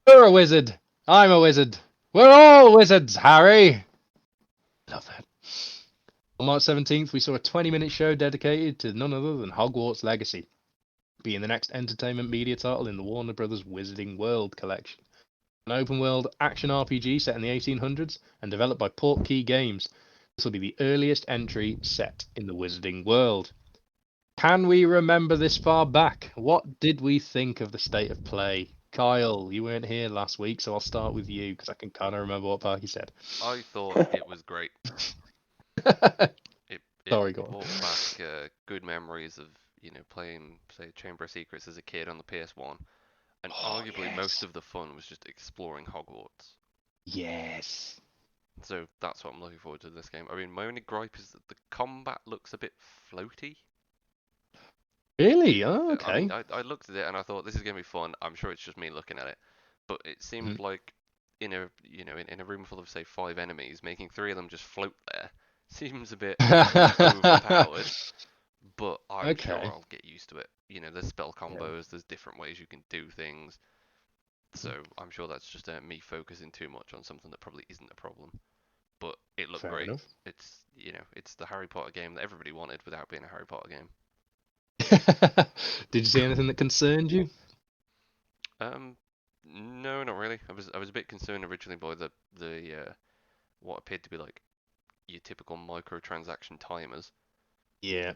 you're a wizard. I'm a wizard. We're all wizards, Harry. Love that. On March 17th, we saw a 20-minute show dedicated to none other than Hogwarts Legacy, being the next entertainment media title in the Warner Brothers Wizarding World collection. An open-world action RPG set in the 1800s and developed by Portkey Games. This will be the earliest entry set in the Wizarding World. Can we remember this far back? What did we think of the state of play? Kyle, you weren't here last week, so I'll start with you because I can kind of remember what Parky said. I thought it was great. It Sorry, go on. brought back good memories of playing, say, Chamber of Secrets as a kid on the PS1, and arguably most of the fun was just exploring Hogwarts. Yes. So that's what I'm looking forward to this game. I mean, my only gripe is that the combat looks a bit floaty. Really? Oh, I mean, okay. I looked at it and I thought this is gonna be fun. I'm sure it's just me looking at it, but it seemed like in a in a room full of say 5 enemies, making 3 of them just float there seems a bit overpowered. But I'm sure Okay. I'll get used to it. There's spell combos, there's different ways you can do things. So I'm sure that's just me focusing too much on something that probably isn't a problem. But it looked Fair great. enough. It's it's the Harry Potter game that everybody wanted without being a Harry Potter game. Did you see anything that concerned you? No, not really. I was a bit concerned originally by the what appeared to be like your typical microtransaction timers. Yeah.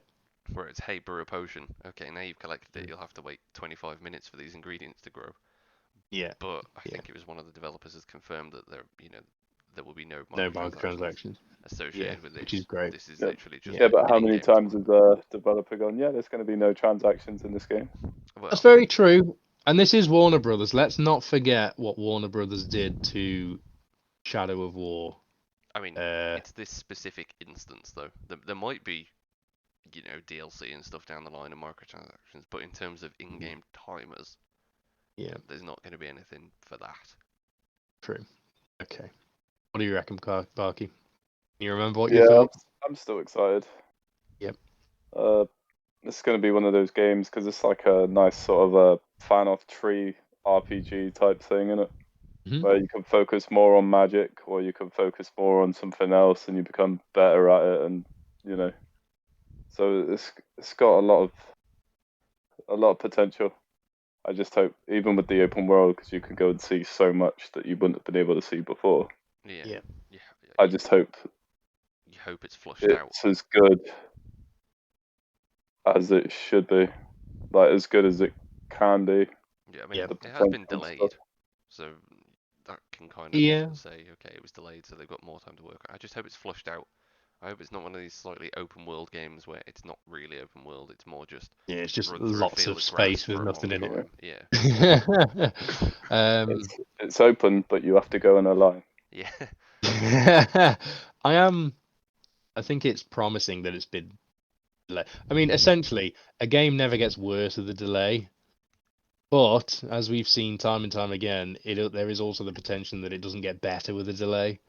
Where it's, hey, brew a potion. Okay, now you've collected it, you'll have to wait 25 minutes for these ingredients to grow. Yeah. But I think it was one of the developers has confirmed that there will be no microtransactions microtransactions associated with this. Which is great. This is literally just Yeah, but how an many in-game times time. has a developer gone, yeah, there's going to be no transactions in this game? Well, That's very true. And this is Warner Brothers. Let's not forget what Warner Brothers did to Shadow of War. I mean, it's this specific instance though. There might be, DLC and stuff down the line and microtransactions, but in terms of in-game timers, there's not going to be anything for that. True. Okay. What do you reckon, Barky? Can you remember what you thought? I'm still excited. Yep. It's going to be one of those games because it's like a nice sort of a fan off tree RPG type thing, isn't it? Mm-hmm. Where you can focus more on magic, or you can focus more on something else, and you become better at it, and so it's got a lot of potential. I just hope, even with the open world, because you can go and see so much that you wouldn't have been able to see before. Yeah. I just hope. You hope it's flushed out. It's as good as it should be, like as good as it can be. Yeah, I mean, it has been delayed, so that can kind of say, okay, it was delayed, so they've got more time to work. I just hope it's flushed out. I hope it's not one of these slightly open world games where it's not really open world. It's more just it's just lots of space with nothing in it. Yeah. It's open, but you have to go in a line. Yeah. I think it's promising that it's been delayed. I mean, essentially, a game never gets worse with a delay. But as we've seen time and time again, there is also the potential that it doesn't get better with a delay.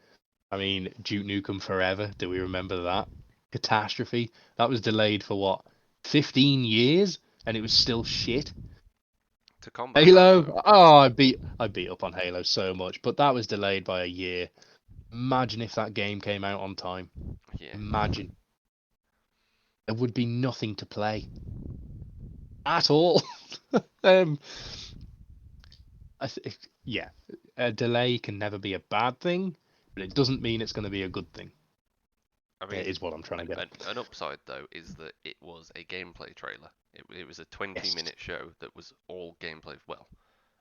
I mean, Duke Nukem Forever. Do we remember that? Catastrophe. That was delayed for what? 15 years, and it was still shit. To combat Halo. that, I beat up on Halo so much, but that was delayed by a year. Imagine if that game came out on time. Yeah. Imagine. There would be nothing to play at all. Yeah, a delay can never be a bad thing, but it doesn't mean it's going to be a good thing. I mean, Is what I'm trying to get at. An upside though is that it was a gameplay trailer. It was a 20-minute show that was all gameplay. Well,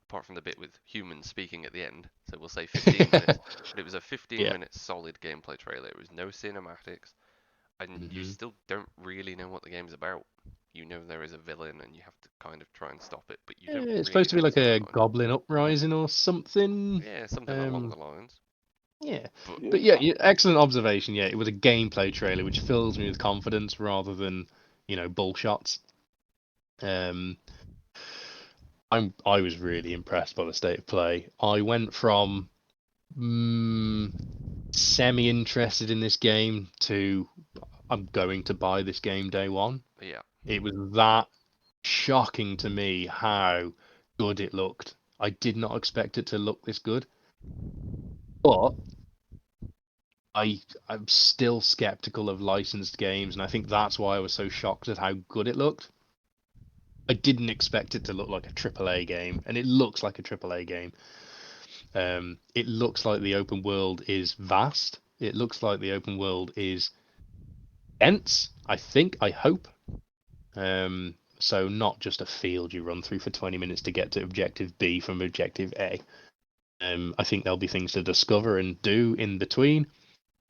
apart from the bit with humans speaking at the end, so we'll say 15 minutes. But it was a 15-minute solid gameplay trailer. It was no cinematics, and you still don't really know what the game's about. You know there is a villain, and you have to kind of try and stop it, but you don't. It's really supposed to be know like the a storyline. Goblin Uprising or something. Yeah, something along the lines. Yeah. But But yeah, excellent observation. Yeah, it was a gameplay trailer, which fills me with confidence rather than, bull shots. I was really impressed by the state of play. I went from semi-interested in this game to I'm going to buy this game day one. yeah, It was that shocking to me how good it looked. I did not expect it to look this good. But I'm still skeptical of licensed games, and I think that's why I was so shocked at how good it looked. I didn't expect it to look like a AAA game, and it looks like a AAA game. It looks like the open world is vast. It looks like the open world is dense, I hope. So not just a field you run through for 20 minutes to get to objective B from objective A. I think there'll be things to discover and do in between.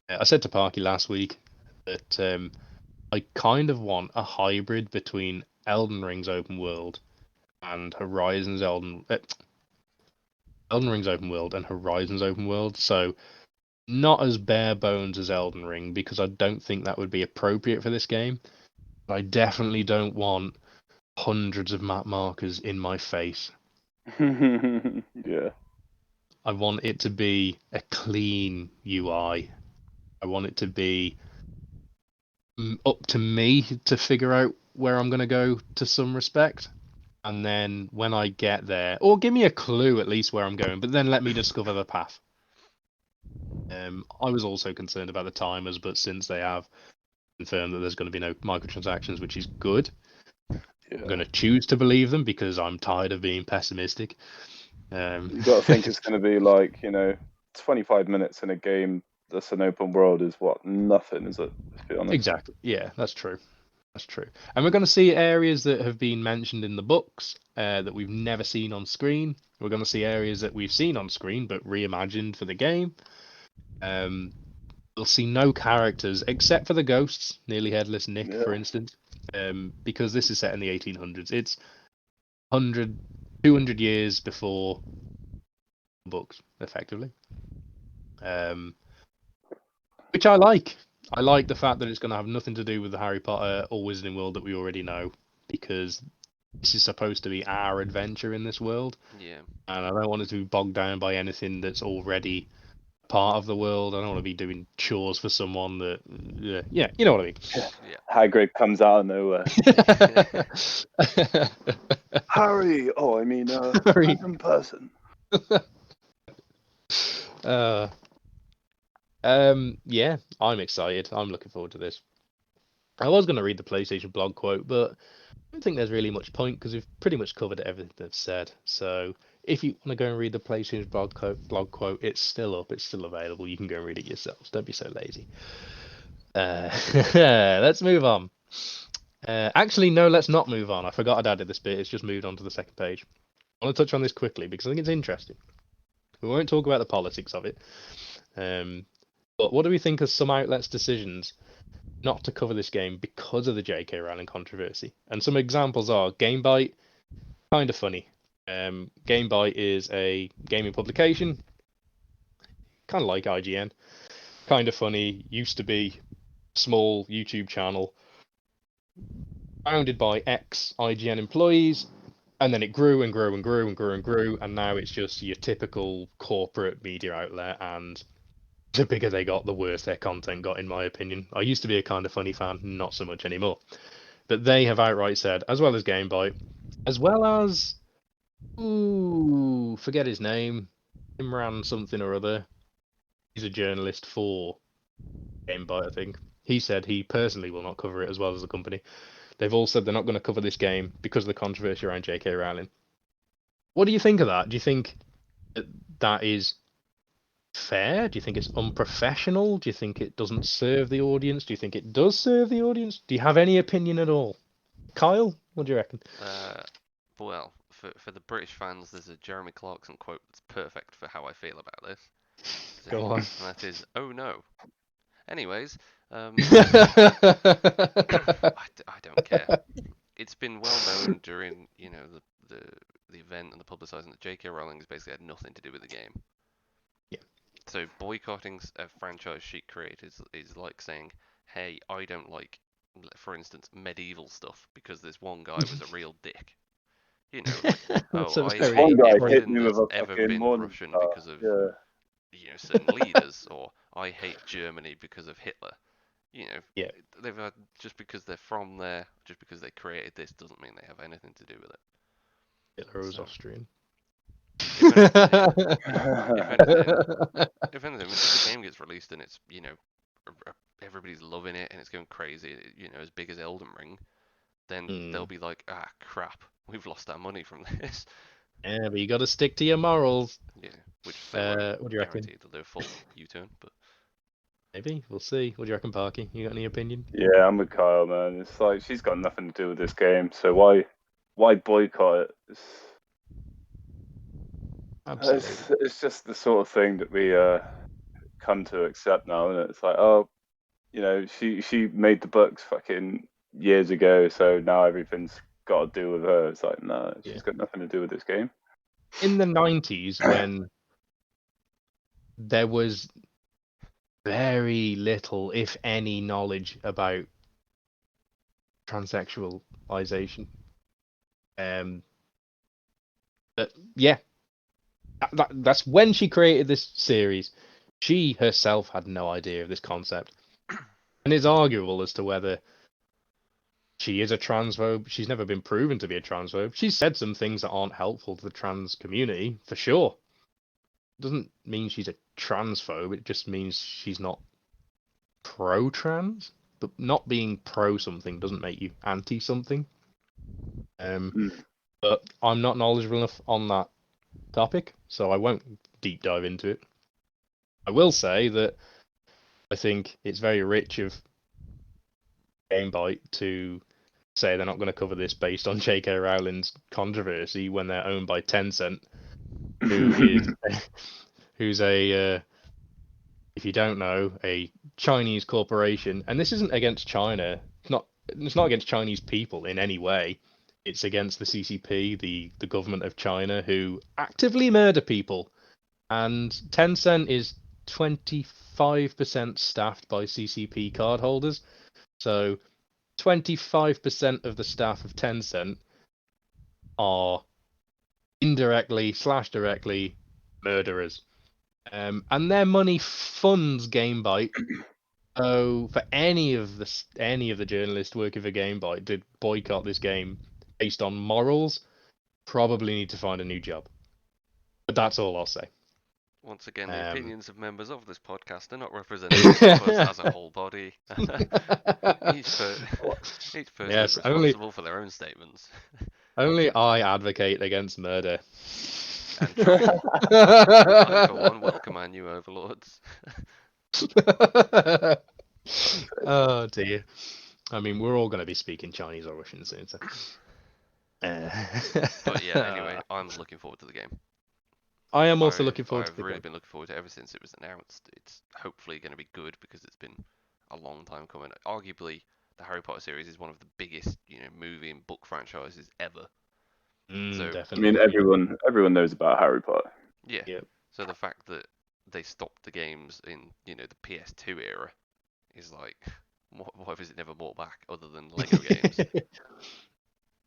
I said to Parky last week that I kind of want a hybrid between Elden Ring's open world and Elden Ring's open world and Horizon's open world. So not as bare bones as Elden Ring, because I don't think that would be appropriate for this game. But I definitely don't want hundreds of map markers in my face. Yeah. I want it to be a clean UI. I want it to be up to me to figure out where I'm going to go to some respect. And then when I get there, or give me a clue at least where I'm going, but then let me discover the path. I was also concerned about the timers, but since they have confirmed that there's going to be no microtransactions, which is good, I'm going to choose to believe them because I'm tired of being pessimistic. You've got to think it's going to be like, 25 minutes in a game that's an open world is what? Nothing, is it? Let's be honest. Exactly. Yeah, that's true. That's true. And we're going to see areas that have been mentioned in the books that we've never seen on screen. We're going to see areas that we've seen on screen but reimagined for the game. We'll see no characters except for the ghosts, nearly headless Nick, for instance, because this is set in the 1800s. It's 200 years before the books, effectively. Which I like. I like the fact that it's going to have nothing to do with the Harry Potter or Wizarding World that we already know, because this is supposed to be our adventure in this world. Yeah. And I don't want it to be bogged down by anything that's already part of the world. I don't want to be doing chores for someone that, yeah, you know what I mean. Yeah. Hagrid comes out of nowhere. Harry! Oh, I mean, Harry. random person. Yeah, I'm excited. I'm looking forward to this. I was going to read the PlayStation blog quote, but I don't think there's really much point because we've pretty much covered everything they've said. So if you want to go and read the PlayStation blog quote, it's still up. It's still available. You can go and read it yourselves. Don't be so lazy. Let's move on. Actually, no, let's not move on. I forgot I'd added this bit. It's just moved on to the second page. I want to touch on this quickly because I think it's interesting. We won't talk about the politics of it. But what do we think of some outlets' decisions not to cover this game because of the J.K. Rowling controversy? And some examples are GameBite, kind of funny. GameBite is a gaming publication, kind of like IGN, kind of funny. Used to be a small YouTube channel founded by ex-IGN employees, and then it grew and grew and grew and grew and grew, and now it's just your typical corporate media outlet, and the bigger they got, the worse their content got, in my opinion. I used to be a kind of funny fan, not so much anymore. But they have outright said, as well as GameBite, as well as, forget his name, Imran something or other. He's a journalist for GameBite, I think. He said he personally will not cover it, as well as the company. They've all said they're not going to cover this game because of the controversy around J.K. Rowling. What do you think of that? Do you think that is fair? Do you think it's unprofessional? Do you think it doesn't serve the audience? Do you think it does serve the audience? Do you have any opinion at all? Kyle, what do you reckon? Well, for the British fans, there's a Jeremy Clarkson quote that's perfect for how I feel about this. Go on. And that is, "Oh no." Anyways, I don't care. It's been well known during, the event and the publicising that J.K. Rowling has basically had nothing to do with the game. Yeah. So boycotting a franchise she created is like saying, "Hey, I don't like, for instance, medieval stuff because this one guy was a real dick." You know, like, So oh, I very hate One guy hit everything me with that's a ever fucking been morning Russian star. because of, Yeah. certain leaders, or I hate Germany because of Hitler. Yeah. They've had, just because they're from there, just because they created this, doesn't mean they have anything to do with it. Hitler was So, Austrian. if anything, when the game gets released and it's, everybody's loving it and it's going crazy, as big as Elden Ring, then they'll be like, ah, crap, we've lost our money from this. Yeah, but you got to stick to your morals. Yeah, which they won't What do you reckon? guarantee they'll do a full U-turn, but Maybe we'll see. What do you reckon, Parky? You got any opinion? Yeah, I'm with Kyle, man. It's like she's got nothing to do with this game, so why boycott it? Absolutely. It's just the sort of thing that we come to accept now, and it's like, oh, she made the books fucking years ago, so now everything's got to do with her. It's like, no, she's got nothing to do with this game. In the 90s, when there was very little, if any, knowledge about transsexualization, but yeah, that's when she created this series. She herself had no idea of this concept, and it's arguable as to whether she is a transphobe. She's never been proven to be a transphobe. She's said some things that aren't helpful to the trans community, for sure. Doesn't mean she's a transphobe. It just means she's not pro-trans. But not being pro something doesn't make you anti something. But I'm not knowledgeable enough on that topic, so I won't deep dive into it. I will say that I think it's very rich of GameBite to say they're not going to cover this based on J.K. Rowling's controversy when they're owned by Tencent, who's a if you don't know, a Chinese corporation. And this isn't against China. It's not against Chinese people in any way. It's against the CCP, the government of China, who actively murder people. And Tencent is 25% staffed by CCP cardholders. So 25% of the staff of Tencent are indirectly / directly murderers. And their money funds GameBite. So for any of the journalists working for GameBite to boycott this game based on morals, probably need to find a new job. But that's all I'll say. Once again, the opinions of members of this podcast are not representative of us as a whole body. Each person is responsible for their own statements. Only I advocate against murder. And I, for one, welcome our new overlords. Oh dear. I mean, we're all going to be speaking Chinese or Russian soon, so. But yeah, anyway, I'm looking forward to the game. I am also looking forward to the game. I've really been looking forward to it ever since it was announced. It's hopefully going to be good because it's been a long time coming. Arguably, the Harry Potter series is one of the biggest, movie and book franchises ever. So, I Definitely. mean, everyone knows about Harry Potter. Yeah. Yep. So the fact that they stopped the games in, the PS2 era is like, what is it never brought back other than Lego games?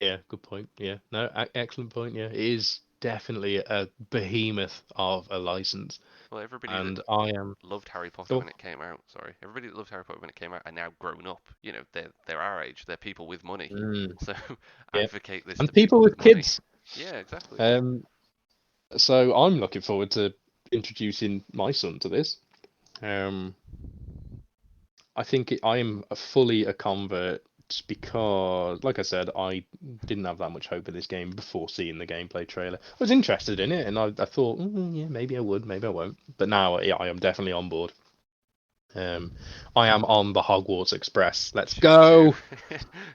Yeah, good point. Yeah, no, excellent point. Yeah, it is definitely a behemoth of a license. Well, everybody loved Harry Potter when it came out. Sorry, everybody that loved Harry Potter when it came out are now grown up. They're our age. They're people with money. So advocate this. And to people with money. kids. Yeah, exactly. So I'm looking forward to introducing my son to this. I think I am fully a convert Just because, like I said, I didn't have that much hope of this game before seeing the gameplay trailer. I was interested in it, and I thought, yeah, maybe I would, maybe I won't. But now, yeah, I am definitely on board. I am on the Hogwarts Express. Let's go!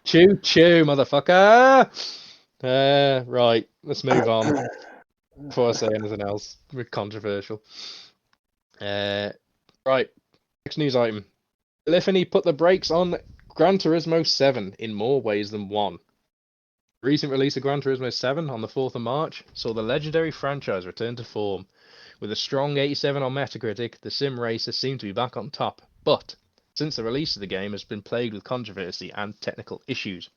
Choo choo, motherfucker! Right, let's move on before I say anything else controversial. Right, next news item. Polyphony put the brakes on Gran Turismo 7 in more ways than one. Recent release of Gran Turismo 7 on the 4th of March saw the legendary franchise return to form. With a strong 87 on Metacritic, the sim racer seemed to be back on top, but since the release of the game has been plagued with controversy and technical issues,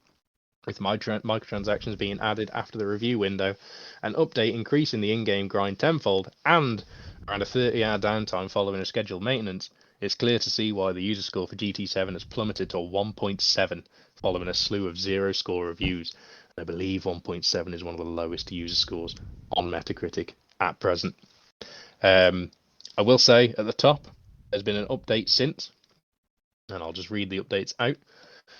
with microtransactions being added after the review window, an update increasing the in-game grind tenfold, and around a 30-hour downtime following a scheduled maintenance, it's clear to see why the user score for GT7 has plummeted to 1.7 following a slew of zero-score reviews. And I believe 1.7 is one of the lowest user scores on Metacritic at present. I will say at the top, there's been an update since, and I'll just read the updates out.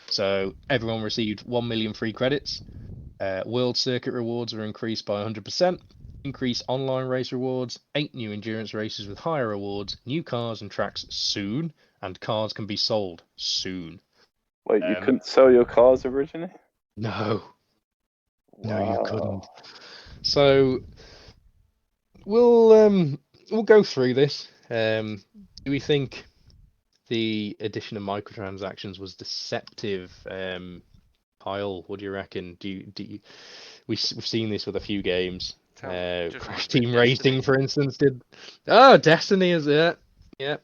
So everyone received 1 million free credits. World Circuit rewards were increased by 100%. Increased online race rewards. 8 new endurance races with higher rewards. New cars and tracks soon. And cars can be sold soon. Wait, you couldn't sell your cars originally? No. Wow. No, you couldn't. So we'll go through this. Do we think the addition of microtransactions was deceptive? Kyle, what do you reckon? We've seen this with a few games. Crash Team Racing, for instance, did. Oh, Destiny is it? Yeah.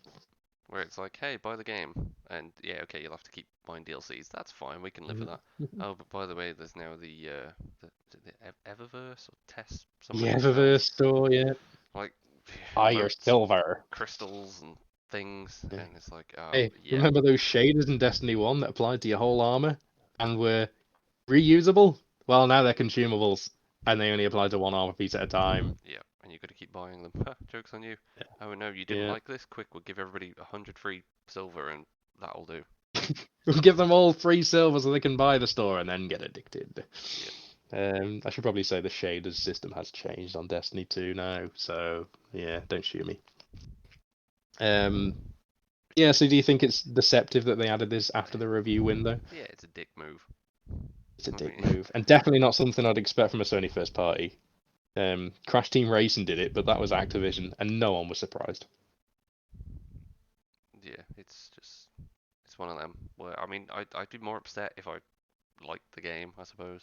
Where it's like, hey, buy the game, and yeah, okay, you'll have to keep buying DLCs. That's fine, we can live with that. Oh, but by the way, there's now the Eververse or Test. The Eververse store, yeah. Like fire, silver, crystals and things, and it's like, hey, yeah. Remember those shaders in Destiny 1 that applied to your whole armor and were reusable? Well, now they're consumables, and they only apply to one armor piece at a time. Yeah, and you've got to keep buying them. Joke's on you. Yeah. Oh no, you didn't like this? Quick, we'll give everybody 100 free silver, and that'll do. We'll give them all free silver so they can buy the store and then get addicted. Yeah. I should probably say the shaders system has changed on Destiny 2 now, so yeah, don't shoot me. Yeah, so do you think it's deceptive that they added this after the review window? Yeah, it's a dick move. It's a dick move, and definitely not something I'd expect from a Sony first party. Crash Team Racing did it, but that was Activision, and no one was surprised. Yeah, it's one of them. Well, I mean, I'd be more upset if I liked the game, I suppose.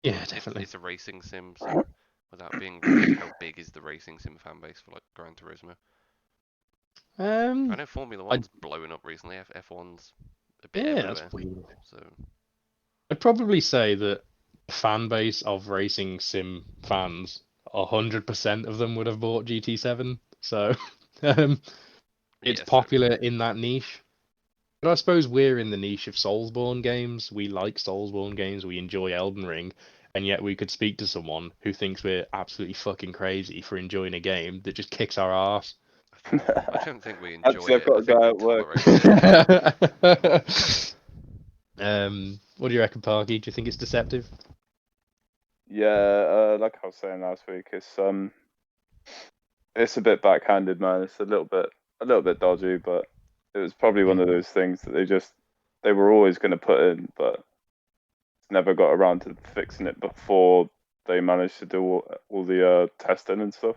Yeah, definitely. It's a racing sim, so without being rude, how big is the racing sim fan base for like Gran Turismo? I know Formula 1's blowing up recently. F1's a bit everywhere. That's weird. So I'd probably say that the fan base of racing sim fans, 100% of them would have bought GT7. So it's popular in that niche. But I suppose we're in the niche of Soulsborne games. We like Soulsborne games. We enjoy Elden Ring. And yet we could speak to someone who thinks we're absolutely fucking crazy for enjoying a game that just kicks our ass. I don't think we enjoy Actually, it. I've got to go at work. What do you reckon, Parky? Do you think it's deceptive? Yeah, like I was saying last week, it's a bit backhanded, man. It's a little bit dodgy, but it was probably one of those things that they were always going to put in, but never got around to fixing it before they managed to do all the testing and stuff.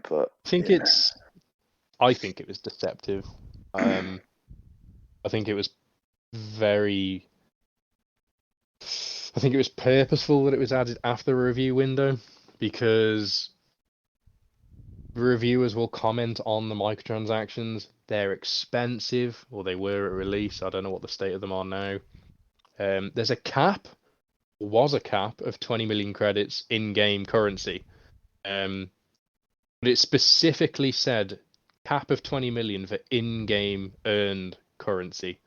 But I think it was deceptive. I think it was purposeful that it was added after the review window, because reviewers will comment on the microtransactions. They're expensive, or they were at release. I don't know what the state of them are now. There's a cap, or was a cap, of 20 million credits in-game currency. But it specifically said cap of 20 million for in-game earned currency.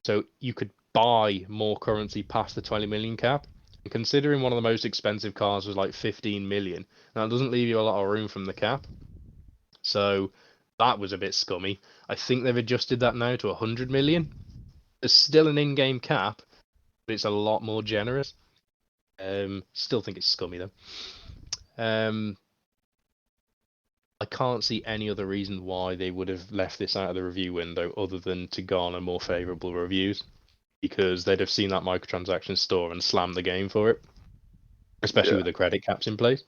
So you could buy more currency past the 20 million cap. And considering one of the most expensive cars was like 15 million, now it doesn't leave you a lot of room from the cap. So that was a bit scummy. I think they've adjusted that now to 100 million. There's still an in-game cap, but it's a lot more generous. Still think it's scummy though. I can't see any other reason why they would have left this out of the review window other than to garner more favourable reviews, because they'd have seen that microtransaction store and slammed the game for it, especially with the credit caps in place.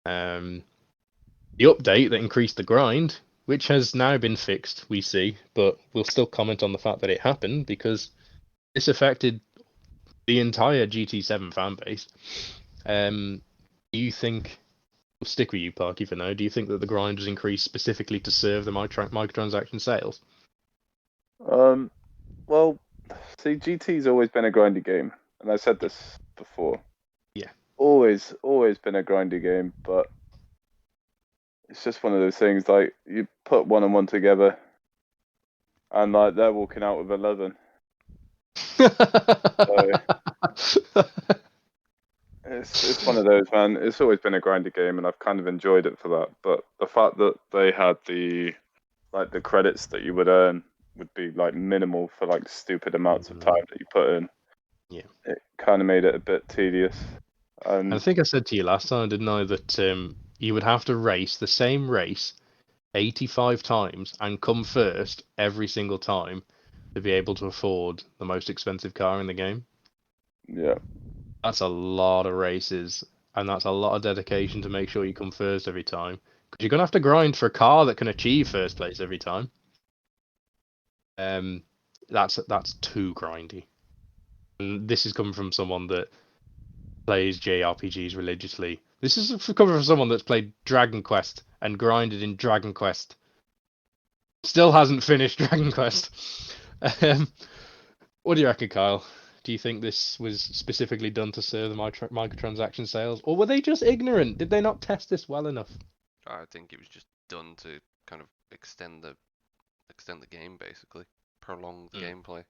The update that increased the grind, which has now been fixed, we see, but we'll still comment on the fact that it happened because this affected the entire GT7 fan base. Do you think... We'll stick with you, Parky, for now. Do you think that the grind was increased specifically to serve the microtransaction sales? Well, see, GT's always been a grindy game, and I said this before. Yeah. Always been a grindy game, but it's just one of those things, like, you put one and one together, and, like, they're walking out with 11. It's one of those, man. It's always been a grindy game, and I've kind of enjoyed it for that. But the fact that they had the credits that you would earn would be like minimal for like stupid amounts of time that you put in. Yeah, it kind of made it a bit tedious. And I think I said to you last time, didn't I, that you would have to race the same race 85 times and come first every single time to be able to afford the most expensive car in the game. Yeah. That's a lot of races, and that's a lot of dedication to make sure you come first every time. Because you're going to have to grind for a car that can achieve first place every time. That's too grindy. And this is coming from someone that plays JRPGs religiously. This is coming from someone that's played Dragon Quest and grinded in Dragon Quest. Still hasn't finished Dragon Quest. What do you reckon, Kyle? Do you think this was specifically done to serve the microtransaction sales, or were they just ignorant? Did they not test this well enough? I think it was just done to kind of extend the game, basically prolong the gameplay.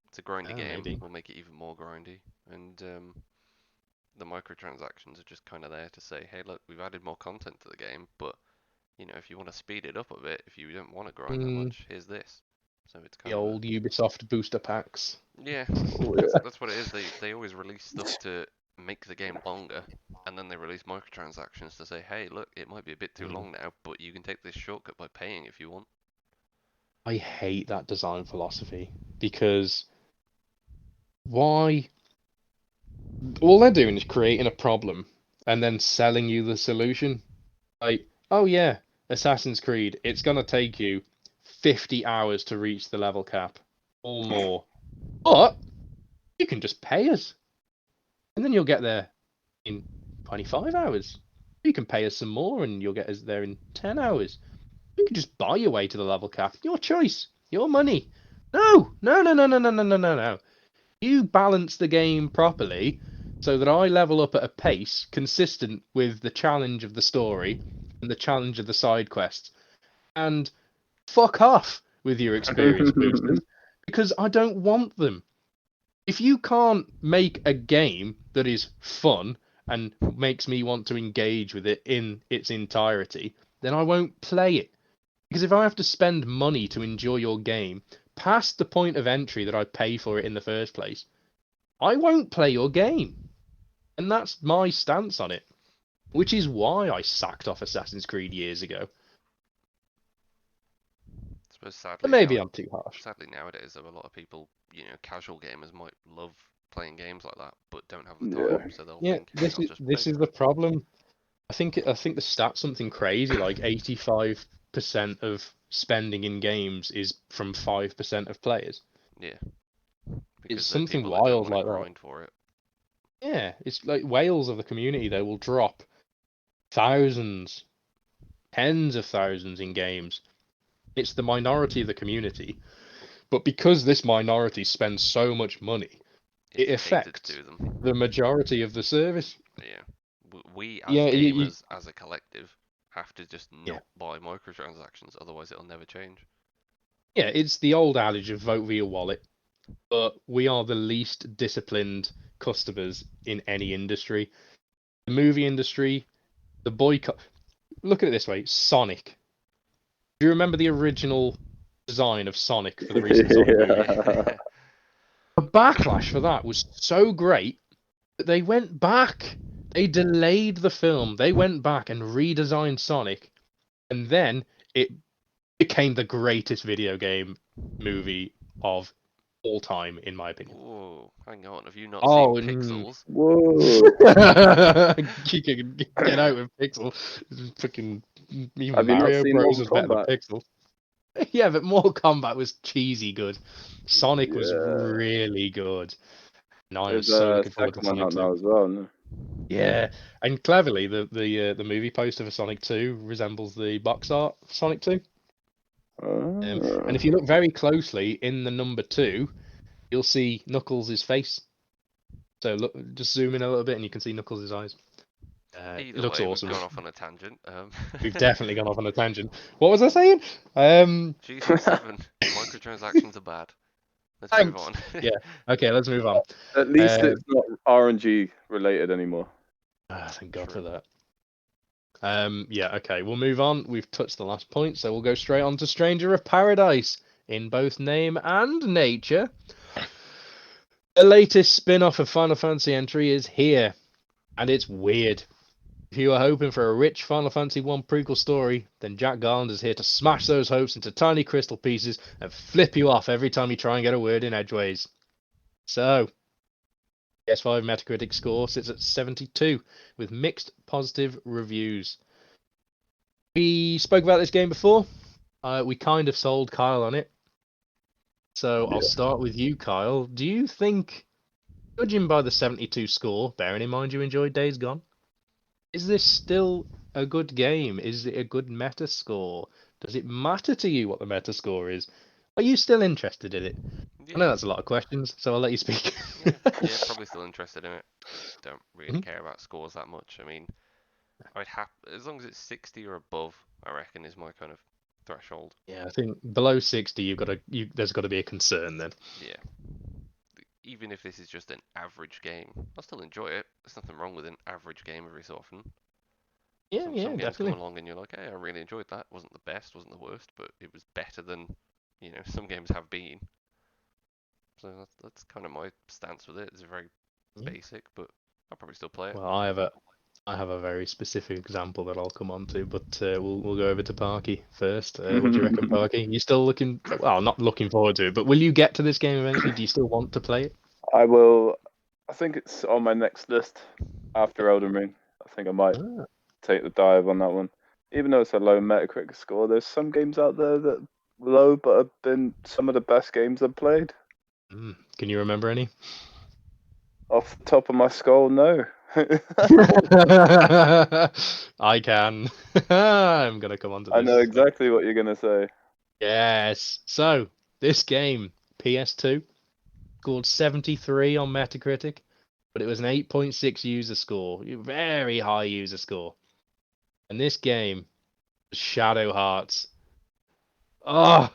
It's a grindy game. Maybe. Will make it even more grindy, and the microtransactions are just kind of there to say, hey, look, we've added more content to the game, but you know, if you want to speed it up a bit, if you don't want to grind that much, here's this. So it's kind the of old Ubisoft booster packs. Yeah, that's what it is. They always release stuff to make the game longer, and then they release microtransactions to say, hey, look, it might be a bit too long now, but you can take this shortcut by paying if you want. I hate that design philosophy, because why? All they're doing is creating a problem and then selling you the solution. Like, oh yeah, Assassin's Creed, it's gonna take you 50 hours to reach the level cap or more, but you can just pay us, and then you'll get there in 25 hours. You can pay us some more, and you'll get us there in 10 hours. You can just buy your way to the level cap. Your choice, your money. No. You balance the game properly so that I level up at a pace consistent with the challenge of the story and the challenge of the side quests. And fuck off with your experience boosters, because I don't want them. If you can't make a game that is fun and makes me want to engage with it in its entirety, then I won't play it. Because if I have to spend money to enjoy your game past the point of entry that I pay for it in the first place, I won't play your game. And that's my stance on it, which is why I sacked off Assassin's Creed years ago. I suppose sadly, But maybe I'm too harsh. Sadly nowadays, there are a lot of people, you know, casual gamers might love playing games like that, but don't have the time, so they'll think, hey, this is the problem. I think the stat's something crazy, like 85% of spending in games is from 5% of players. Yeah. It's something wild like that. For it. Yeah, it's like whales of the community. They will drop thousands, tens of thousands in games. It's the minority of the community, but because this minority spends so much money, it affects the majority of the service. Yeah, we as gamers, as a collective, have to just not buy microtransactions, otherwise it'll never change. Yeah, it's the old adage of vote via wallet, but we are the least disciplined customers in any industry. The movie industry, the boycott. Look at it this way: Sonic. Do you remember the original design of Sonic for the recent Sonic movie. Yeah. The backlash for that was so great that they went back. They delayed the film. They went back and redesigned Sonic, and then it became the greatest video game movie of all time, in my opinion. Whoa, hang on. Have you not Oh, seen Pixels? Whoa. You can get out with Pixel. Freaking even Have you not Mario seen Bros Mortal was better than Kombat? Pixel. Yeah, but Mortal Kombat was cheesy good. Sonic was Yeah. really good. And I am There's so a looking forward to second one Sonic out 2. now as well. No? Yeah, and cleverly, the movie poster for Sonic 2 resembles the box art for Sonic 2. And if you look very closely in the number 2, you'll see Knuckles' face. So look, just zoom in a little bit, and you can see Knuckles' eyes. It Either looks way, awesome. we've gone off on a tangent. We've definitely gone off on a tangent. What was I saying? GTA 7. Microtransactions are bad. Let's move Thanks. on. Yeah. Okay, let's move on. At least it's not RNG related anymore. Thank God True. for that. Yeah, okay, we'll move on. We've touched the last point, so we'll go straight on to Stranger of Paradise in both name and nature. The latest spin-off of Final Fantasy entry is here, and it's weird. If you are hoping for a rich Final Fantasy 1 prequel story, then Jack Garland is here to smash those hopes into tiny crystal pieces and flip you off every time you try and get a word in edgeways. So, PS5 Metacritic score sits at 72, with mixed positive reviews. We spoke about this game before. We kind of sold Kyle on it. So I'll start with you, Kyle. Do you think, judging by the 72 score, bearing in mind you enjoyed Days Gone, is this still a good game? Is it a good meta score? Does it matter to you what the meta score is? Are you still interested in it? I know Yeah, that's a lot of questions, so I'll let you speak. yeah, probably still interested in it. Don't really care about scores that much. I mean, as long as it's 60 or above, I reckon is my kind of threshold. Yeah, I think below 60, there's got to be a concern then. Yeah. Even if this is just an average game, I'll still enjoy it. There's nothing wrong with an average game every so often. Yeah, Some games definitely. come along and you're like, hey, I really enjoyed that. Wasn't the best, wasn't the worst, but it was better than, some games have been. So that's kind of my stance with it. It's very basic, but I'll probably still play it. Well, I have a very specific example that I'll come on to, but we'll go over to Parky first. What do you reckon, Parky? You still looking? Well, not looking forward to it, but will you get to this game eventually? Do you still want to play it? I will. I think it's on my next list after Elden Ring. I think I might take the dive on that one. Even though it's a low Metacritic score, there's some games out there that are low but have been some of the best games I've played. Can you remember any? Off the top of my skull, no. I can. I'm gonna come on to this. I know exactly what you're gonna say. Yes. So this game, PS2, scored 73 on Metacritic, but it was an 8.6 user score. Very high user score. And this game, Shadow Hearts. Oh,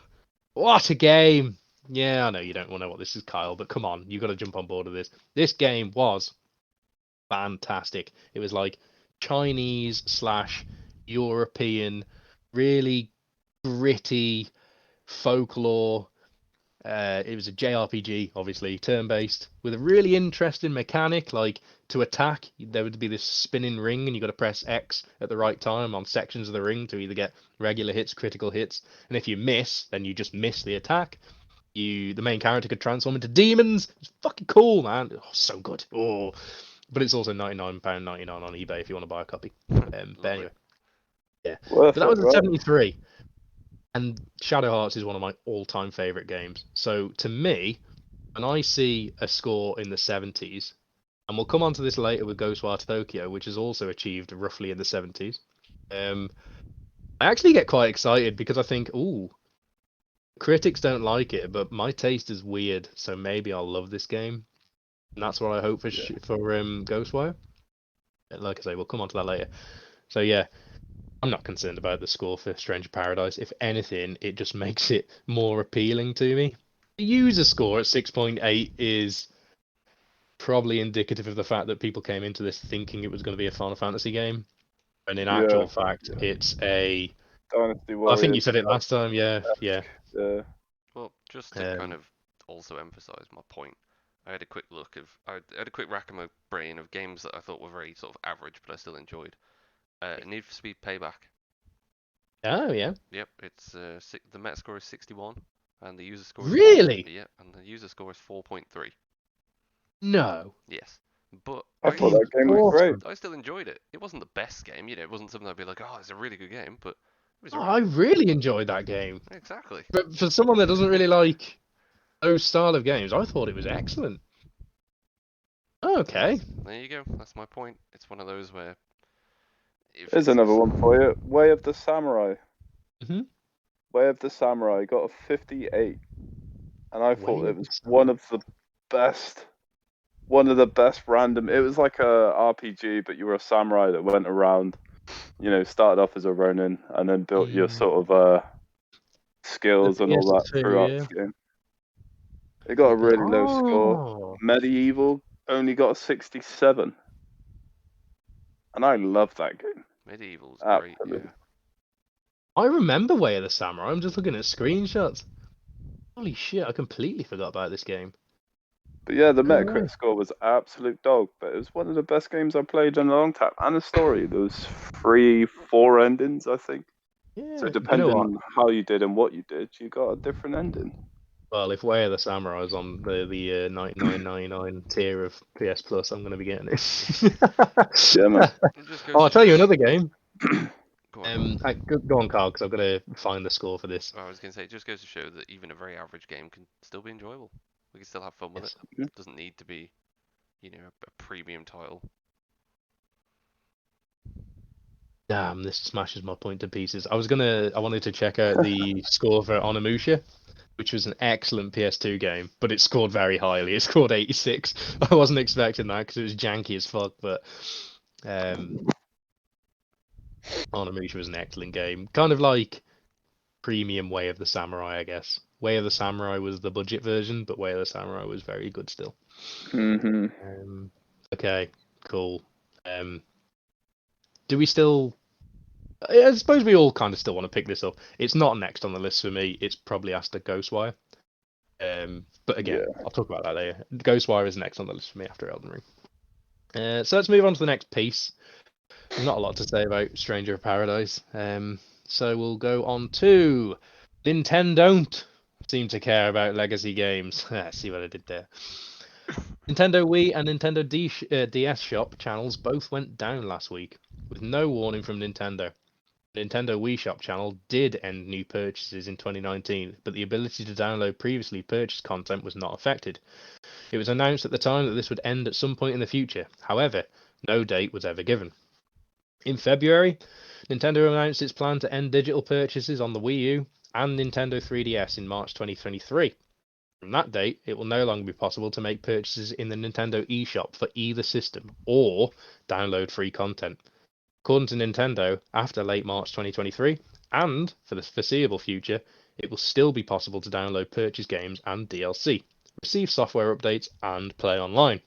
what a game! Yeah, I know you don't want to know what this is, Kyle, but come on, you got to jump on board with this. This game was fantastic. It was like Chinese / European, really gritty folklore. It was a JRPG, obviously, turn-based, with a really interesting mechanic. Like, to attack, there would be this spinning ring, and you got to press X at the right time on sections of the ring to either get regular hits, critical hits, and if you miss, then you just miss the attack. The main character could transform into demons. It's fucking cool, man. Oh, so good. Oh, but it's also £99.99 on eBay if you want to buy a copy. But anyway, yeah. But that was a 73. And Shadow Hearts is one of my all-time favorite games. So to me, when I see a score in the 70s, and we'll come on to this later with Ghostwire Tokyo, which has also achieved roughly in the 70s, I actually get quite excited because I think, ooh, critics don't like it, but my taste is weird, so maybe I'll love this game. And that's what I hope for Ghostwire. Like I say, we'll come on to that later. So yeah, I'm not concerned about the score for Stranger Paradise. If anything, it just makes it more appealing to me. The user score at 6.8 is probably indicative of the fact that people came into this thinking it was going to be a Final Fantasy game. And in actual fact, it's a Dynasty Warriors. I think you said it last time. Yeah. Well, just to kind of also emphasize my point, I had a quick rack of my brain of games that I thought were very sort of average, but I still enjoyed. Need for Speed Payback. Oh yeah. Yep, it's the Met score is 61, and the user score really. And the user score is 4.3. No. Yes, but I thought that game was great. I still enjoyed it. It wasn't the best game, it wasn't something I'd be like, oh, it's a really good game, but it was. I really enjoyed that game. Exactly. But for someone that doesn't really like those style of games, I thought it was excellent. Okay. There you go. That's my point. It's one of those where. Here's another one for you. Way of the Samurai. Mm-hmm. Way of the Samurai got a 58, and I thought it was one of the best random. It was like a RPG, but you were a samurai that went around. Started off as a ronin and then built your sort of skills and all that throughout the game. It got a really low score. Medieval only got a 67. And I love that game. Medieval's great. Yeah. I remember Way of the Samurai. I'm just looking at screenshots. Holy shit, I completely forgot about this game. But yeah, the Metacritic score was absolute dog, but it was one of the best games I played in a long time. And the story, there was 3-4 endings, I think. Yeah, so depending on how you did and what you did, you got a different ending. Well, if Way of the Samurai is on the $99.99 tier of PS Plus, I'm going to be getting it. Yeah, man. I'll tell you another game. Go on, Carl, because I've got to find the score for this. I was going to say, it just goes to show that even a very average game can still be enjoyable. We can still have fun with it. It doesn't need to be, a premium title. Damn, this smashes my point to pieces. I wanted to check out the score for Onimusha, which was an excellent PS2 game, but it scored very highly. It scored 86. I wasn't expecting that because it was janky as fuck, but Onimusha was an excellent game. Kind of like premium Way of the Samurai, I guess. Way of the Samurai was the budget version, but Way of the Samurai was very good still. Mm-hmm. Okay, cool. Do we still... I suppose we all kind of still want to pick this up. It's not next on the list for me. It's probably after Ghostwire. But again, I'll talk about that later. Ghostwire is next on the list for me after Elden Ring. So let's move on to the next piece. There's not a lot to say about Stranger of Paradise. So we'll go on to Nintendo don't seem to care about legacy games. See what I did there. Nintendo Wii and Nintendo DS Shop channels both went down last week, with no warning from Nintendo. The Nintendo Wii Shop channel did end new purchases in 2019, but the ability to download previously purchased content was not affected. It was announced at the time that this would end at some point in the future. However, no date was ever given. In February, Nintendo announced its plan to end digital purchases on the Wii U and Nintendo 3DS in March 2023. From that date, it will no longer be possible to make purchases in the Nintendo eShop for either system or download free content. According to Nintendo, after late March 2023, and for the foreseeable future, it will still be possible to download purchase games and DLC, receive software updates, and play online.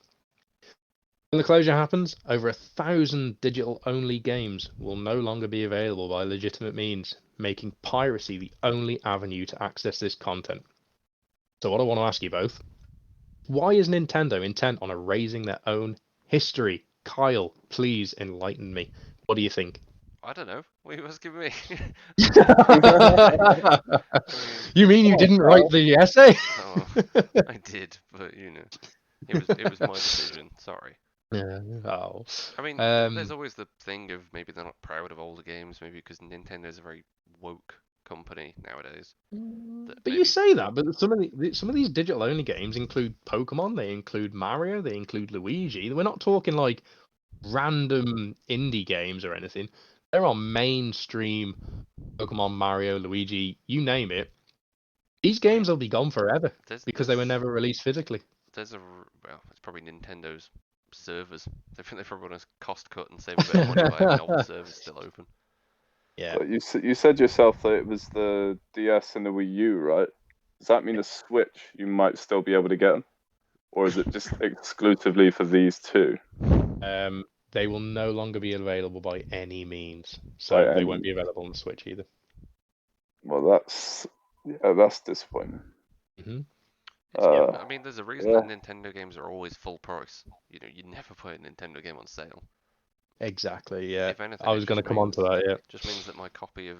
When the closure happens, over 1,000 digital-only games will no longer be available by legitimate means, making piracy the only avenue to access this content. So what I want to ask you both, why is Nintendo intent on erasing their own history? Kyle, please enlighten me. What do you think? I don't know. What are you asking me? You mean you didn't write the essay? Oh, I did, but it was my decision. Sorry. Yeah. Oh. I mean, there's always the thing of maybe they're not proud of older games, maybe because Nintendo's a very woke company nowadays. But you say that, but some of these digital only games include Pokemon, they include Mario, they include Luigi. We're not talking like random indie games or anything. There are mainstream Pokemon, Mario, Luigi, you name it. These games will be gone forever because they were never released physically. It's probably Nintendo's servers. They probably want to cost cut and save a bit of money by having all the servers still open. Yeah. But you said yourself that it was the DS and the Wii U, right? Does that mean the Switch you might still be able to get them? Or is it just exclusively for these two? They will no longer be available by any means. So they won't be available on the Switch either. Well, that's disappointing. Mm-hmm. I mean, there's a reason yeah. that Nintendo games are always full price. You never put a Nintendo game on sale. Exactly. Yeah. If anything, I it was going to just come on means to that. Yeah. just means that my copy of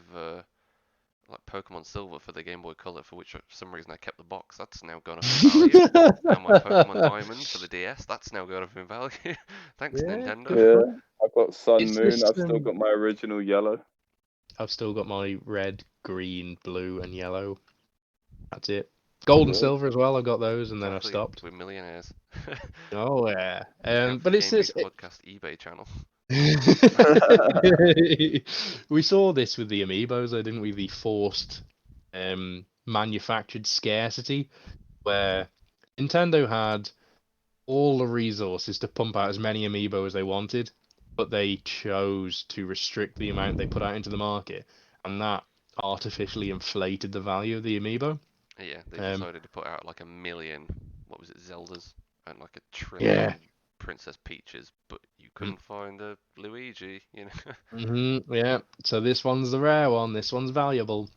like Pokemon Silver for the Game Boy Color, for which for some reason I kept the box, that's now gone up in value. And my Pokemon Diamond for the DS, that's now gone up in value. Thanks, Yeah. Nintendo. Yeah. I've got Sun It's Moon. just, I've still got my original yellow. I've still got my red, green, blue, and yellow. That's it. Gold and silver as well. I got those, and then I Exactly. stopped. We're millionaires. Oh yeah. Look out for But it's this. GameBeast Podcast eBay channel. We saw this with the amiibos, though, didn't we? The forced manufactured scarcity, where Nintendo had all the resources to pump out as many amiibo as they wanted, but they chose to restrict the amount they put out into the market, and that artificially inflated the value of the amiibo. Yeah, they decided to put out like 1,000,000, what was it, Zeldas, and like 1,000,000,000,000 Yeah. Princess Peaches, but you couldn't find a Luigi, Yeah. So this one's the rare one. This one's valuable.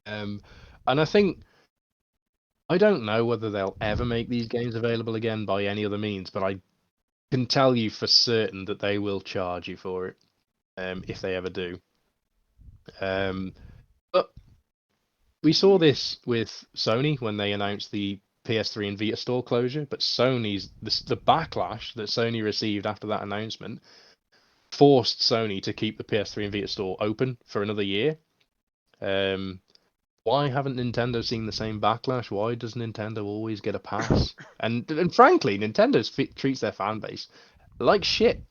And I think I don't know whether they'll ever make these games available again by any other means, but I can tell you for certain that they will charge you for it, if they ever do. But we saw this with Sony when they announced the PS3 and Vita store closure, but the backlash that Sony received after that announcement forced Sony to keep the PS3 and Vita store open for another year. Why haven't Nintendo seen the same backlash? Why does Nintendo always get a pass? And frankly, Nintendo treats their fan base like shit,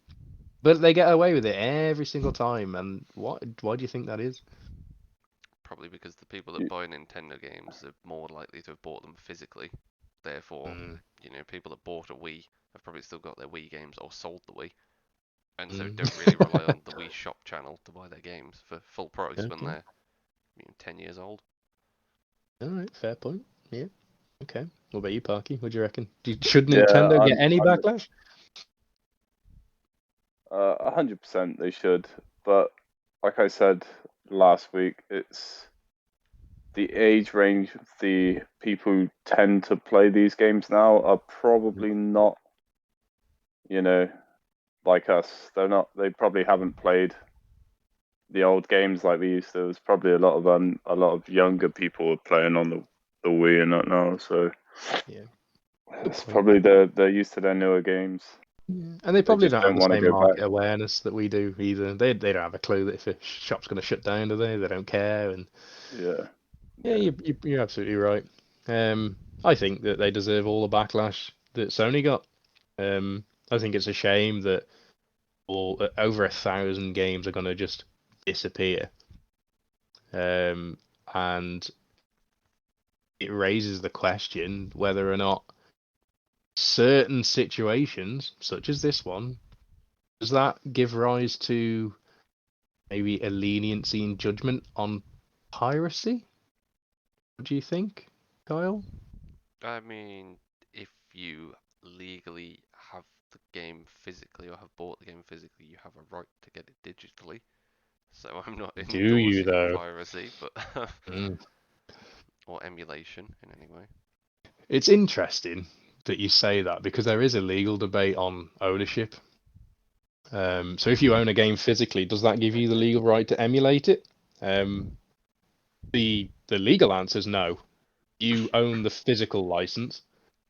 but they get away with it every single time. And why do you think that is? Probably because the people that buy Nintendo games are more likely to have bought them physically. Therefore, people that bought a Wii have probably still got their Wii games or sold the Wii, and so don't really rely on the Wii Shop channel to buy their games for full price when they're 10 years old. All right, fair point. Yeah. Okay. What about you, Parky? What do you reckon? Should Nintendo get any backlash? 100% they should. But like I said last week, it's the age range of the people who tend to play these games now are probably not, like us. They probably haven't played the old games like we used to. There's probably a lot of younger people playing on the Wii and that now. So yeah, it's probably they're used to their newer games. Yeah. And they probably don't have the same market back. awareness that we do either. They don't have a clue that if a shop's going to shut down, do they? They don't care. And yeah, you're absolutely right. I think that they deserve all the backlash that Sony got. I think it's a shame that over 1,000 games are going to just disappear. And it raises the question whether or not certain situations, such as this one, does that give rise to maybe a leniency in judgment on piracy? What do you think, Kyle? I mean, if you legally have the game physically or have bought the game physically, you have a right to get it digitally. So I'm not endorsing piracy, but or emulation in any way. It's interesting that you say that because there is a legal debate on ownership. So if you own a game physically, does that give you the legal right to emulate it? The legal answer is no. You own the physical license.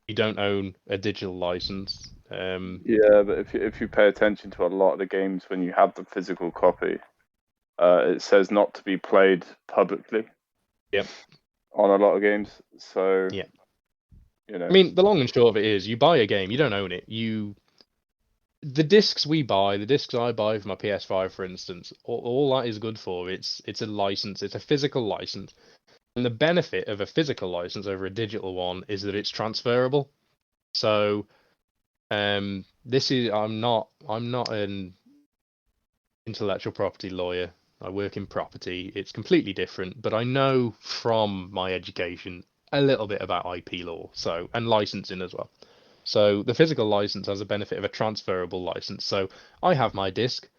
You don't own a digital license. Yeah, but if you pay attention to a lot of the games when you have the physical copy, it says not to be played publicly. Yep. On a lot of games, so yeah. I mean, the long and short of it is, you buy a game, you don't own it. The discs we buy, the discs I buy for my PS5, for instance, all that is good for, it's a license, it's a physical license. And the benefit of a physical license over a digital one is that it's transferable. So, I'm not an intellectual property lawyer. I work in property. It's completely different, but I know from my education a little bit about IP law, and licensing as well. So the physical license has a benefit of a transferable license. So I have my disc.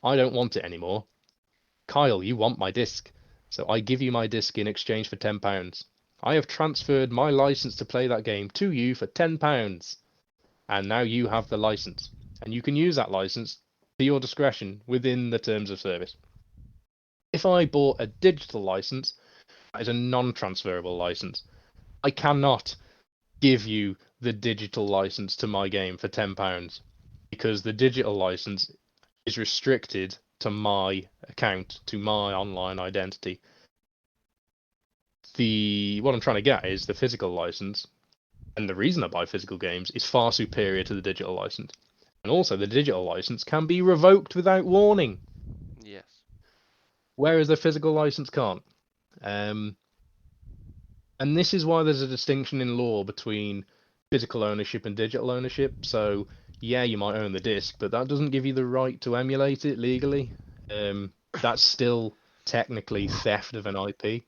I don't want it anymore. Kyle, you want my disc. So I give you my disc in exchange for £10. I have transferred my license to play that game to you for £10. And now you have the license. And you can use that license to your discretion within the terms of service. If I bought a digital license, that is a non-transferable license. I cannot give you the digital license to my game for £10 because the digital license is restricted to my account, to my online identity. What I'm trying to get is the physical license, and the reason I buy physical games is far superior to the digital license. And also, the digital license can be revoked without warning. Yes. Whereas the physical license can't. And this is why there's a distinction in law between physical ownership and digital ownership. So, yeah, you might own the disc, but that doesn't give you the right to emulate it legally. That's still technically theft of an IP.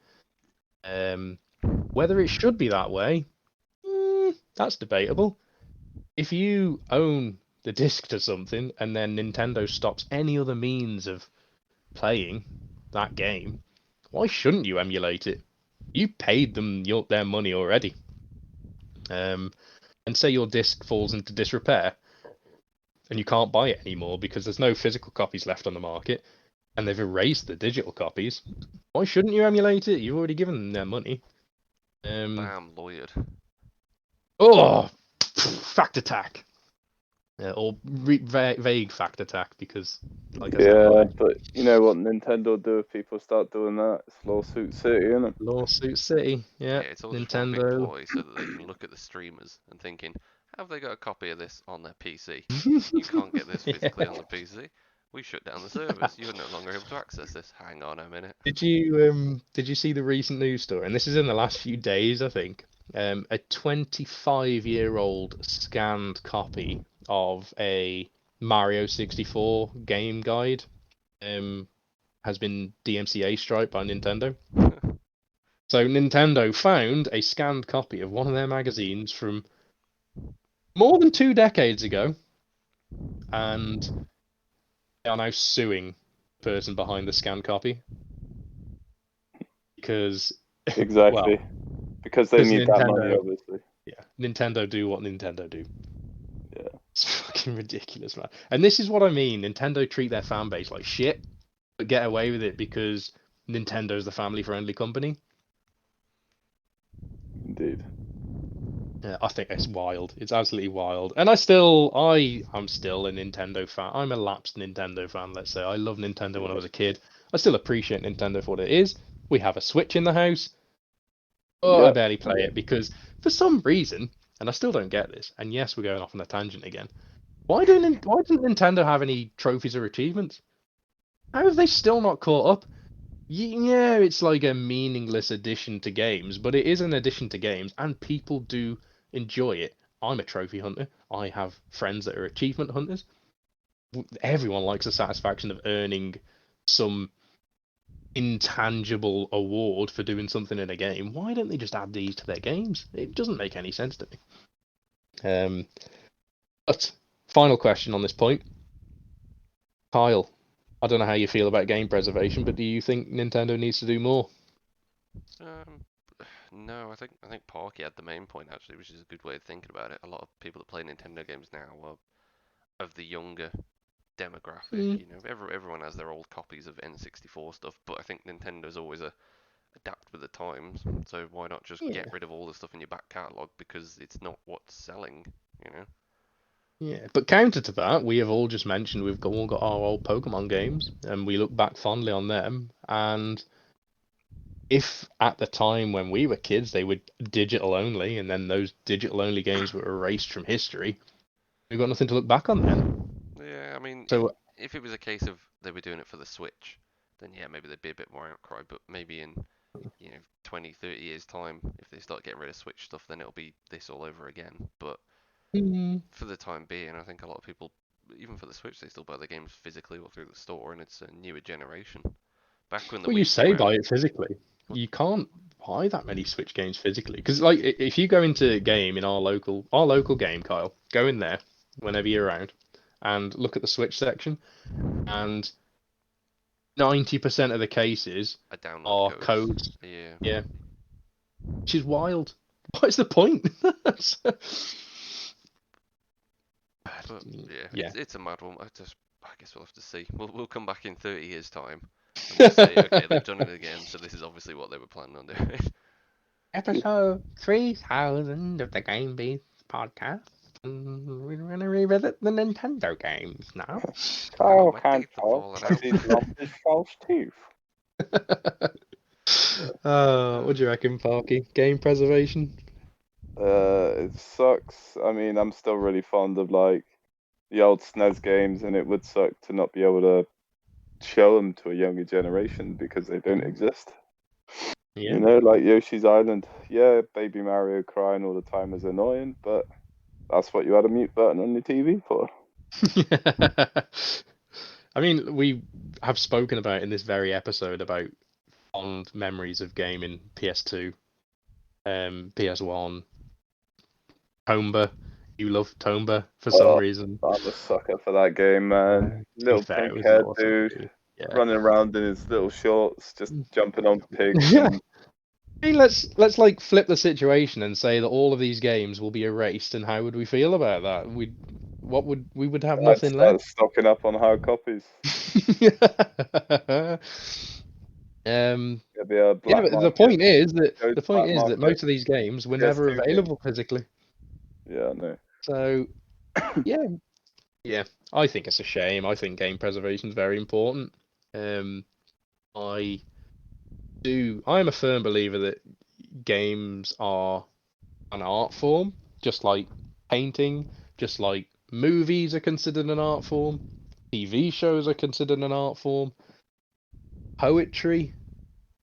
Whether it should be that way, that's debatable. If you own the disc to something and then Nintendo stops any other means of playing that game, why shouldn't you emulate it? You paid them their money already. And say your disc falls into disrepair and you can't buy it anymore because there's no physical copies left on the market and they've erased the digital copies, why shouldn't you emulate it? You've already given them their money. Bam, lawyered. Oh, fact attack. Or vague fact attack because, like I said, yeah, but you know what Nintendo do if people start doing that? It's lawsuit city, isn't it? Lawsuit City, yeah. It's all just one big Nintendo. ploy so that they can look at the streamers and thinking, have they got a copy of this on their PC? You can't get this physically on the PC. We shut down the servers. You're no longer able to access this. Hang on a minute. Did you see the recent news story? And this is in the last few days, I think. A 25-year-old scanned copy of a Mario 64 game guide has been DMCA striped by Nintendo. So Nintendo found a scanned copy of one of their magazines from more than 2 decades ago, and they are now suing the person behind the scanned copy because Exactly. well, because they need that money, Nintendo, obviously. yeah, Nintendo do what Nintendo do. Yeah. It's fucking ridiculous, man. And this is what I mean. Nintendo treat their fan base like shit, but get away with it because Nintendo's the family-friendly company. Indeed. Yeah, I think it's wild. It's absolutely wild. And I'm still a Nintendo fan. I'm a lapsed Nintendo fan, let's say. I love Nintendo when I was a kid. I still appreciate Nintendo for what it is. We have a Switch in the house. Oh, I barely play it because for some reason, and I still don't get this, and yes, we're going off on a tangent again. Why doesn't Nintendo have any trophies or achievements? How have they still not caught up? Yeah, it's like a meaningless addition to games, but it is an addition to games, and people do enjoy it. I'm a trophy hunter. I have friends that are achievement hunters. Everyone likes the satisfaction of earning some intangible award for doing something in a game. Why don't they just add these to their games? It doesn't make any sense to me. But final question on this point, Kyle. I don't know how you feel about game preservation, but do you think Nintendo needs to do more? No, I think Parky had the main point actually, which is a good way of thinking about it. A lot of people that play Nintendo games now are of the younger demographic. You know, everyone has their old copies of N64 stuff, but I think Nintendo's always adapt with the times. So why not just get rid of all the stuff in your back catalog because it's not what's selling, you know? Yeah, but counter to that, we have all just mentioned we've all got our old Pokemon games, and we look back fondly on them. And if at the time when we were kids they were digital only, and then those digital only games were erased from history, we've got nothing to look back on then. Yeah, I mean, So if it was a case of they were doing it for the Switch, then yeah, maybe there'd be a bit more outcry. But maybe in 20, 30 years time, if they start getting rid of Switch stuff, then it'll be this all over again. But for the time being, I think a lot of people, even for the Switch, they still buy the games physically or through the store, and it's a newer generation. Back when the well, Wii you say came buy out, it physically. You can't buy that many Switch games physically because, like, if you go into a game in our local game, Kyle, go in there whenever you're around and look at the Switch section, and 90% of the cases I download are codes. Yeah. Which is wild. What is the point? But yeah, it's a mad one. I guess we'll have to see. We'll come back in 30 years' time and we'll say, okay, they've done it again, so this is obviously what they were planning on doing. Episode 3000 of the GameBeasts Podcast. We're going to revisit the Nintendo games now. Carl my can't teeth are talk falling because out. he's lost his false tooth. What do you reckon, Parky? Game preservation? It sucks. I mean, I'm still really fond of like the old SNES games, and it would suck to not be able to show them to a younger generation because they don't exist. Yeah. You know, like Yoshi's Island. Yeah, Baby Mario crying all the time is annoying, but that's what you had a mute button on your TV for. I mean, we have spoken about in this very episode about fond memories of gaming PS2, PS1, Tomba. You love Tomba for some reason. I'm a sucker for that game, man. Little fair, pink haired awesome, dude yeah. running around in his little shorts, just jumping on pigs. I mean, let's like flip the situation and say that all of these games will be erased, and how would we feel about that? We would have nothing left. Stocking up on hard copies. The point is that most of these games were never available physically. Yeah, I know. So, yeah, I think it's a shame. I think game preservation is very important. I'm a firm believer that games are an art form, just like painting, just like movies are considered an art form, TV shows are considered an art form, poetry,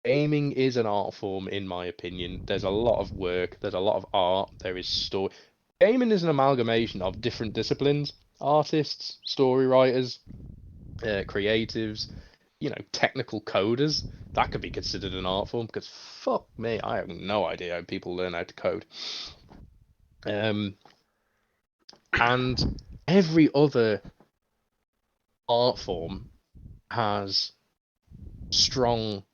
gaming is an art form in my opinion. There's a lot of work, there's a lot of art, there is story. Gaming is an amalgamation of different disciplines, artists, story writers, creatives, technical coders. That could be considered an art form, because fuck me, I have no idea how people learn how to code. And every other art form has strong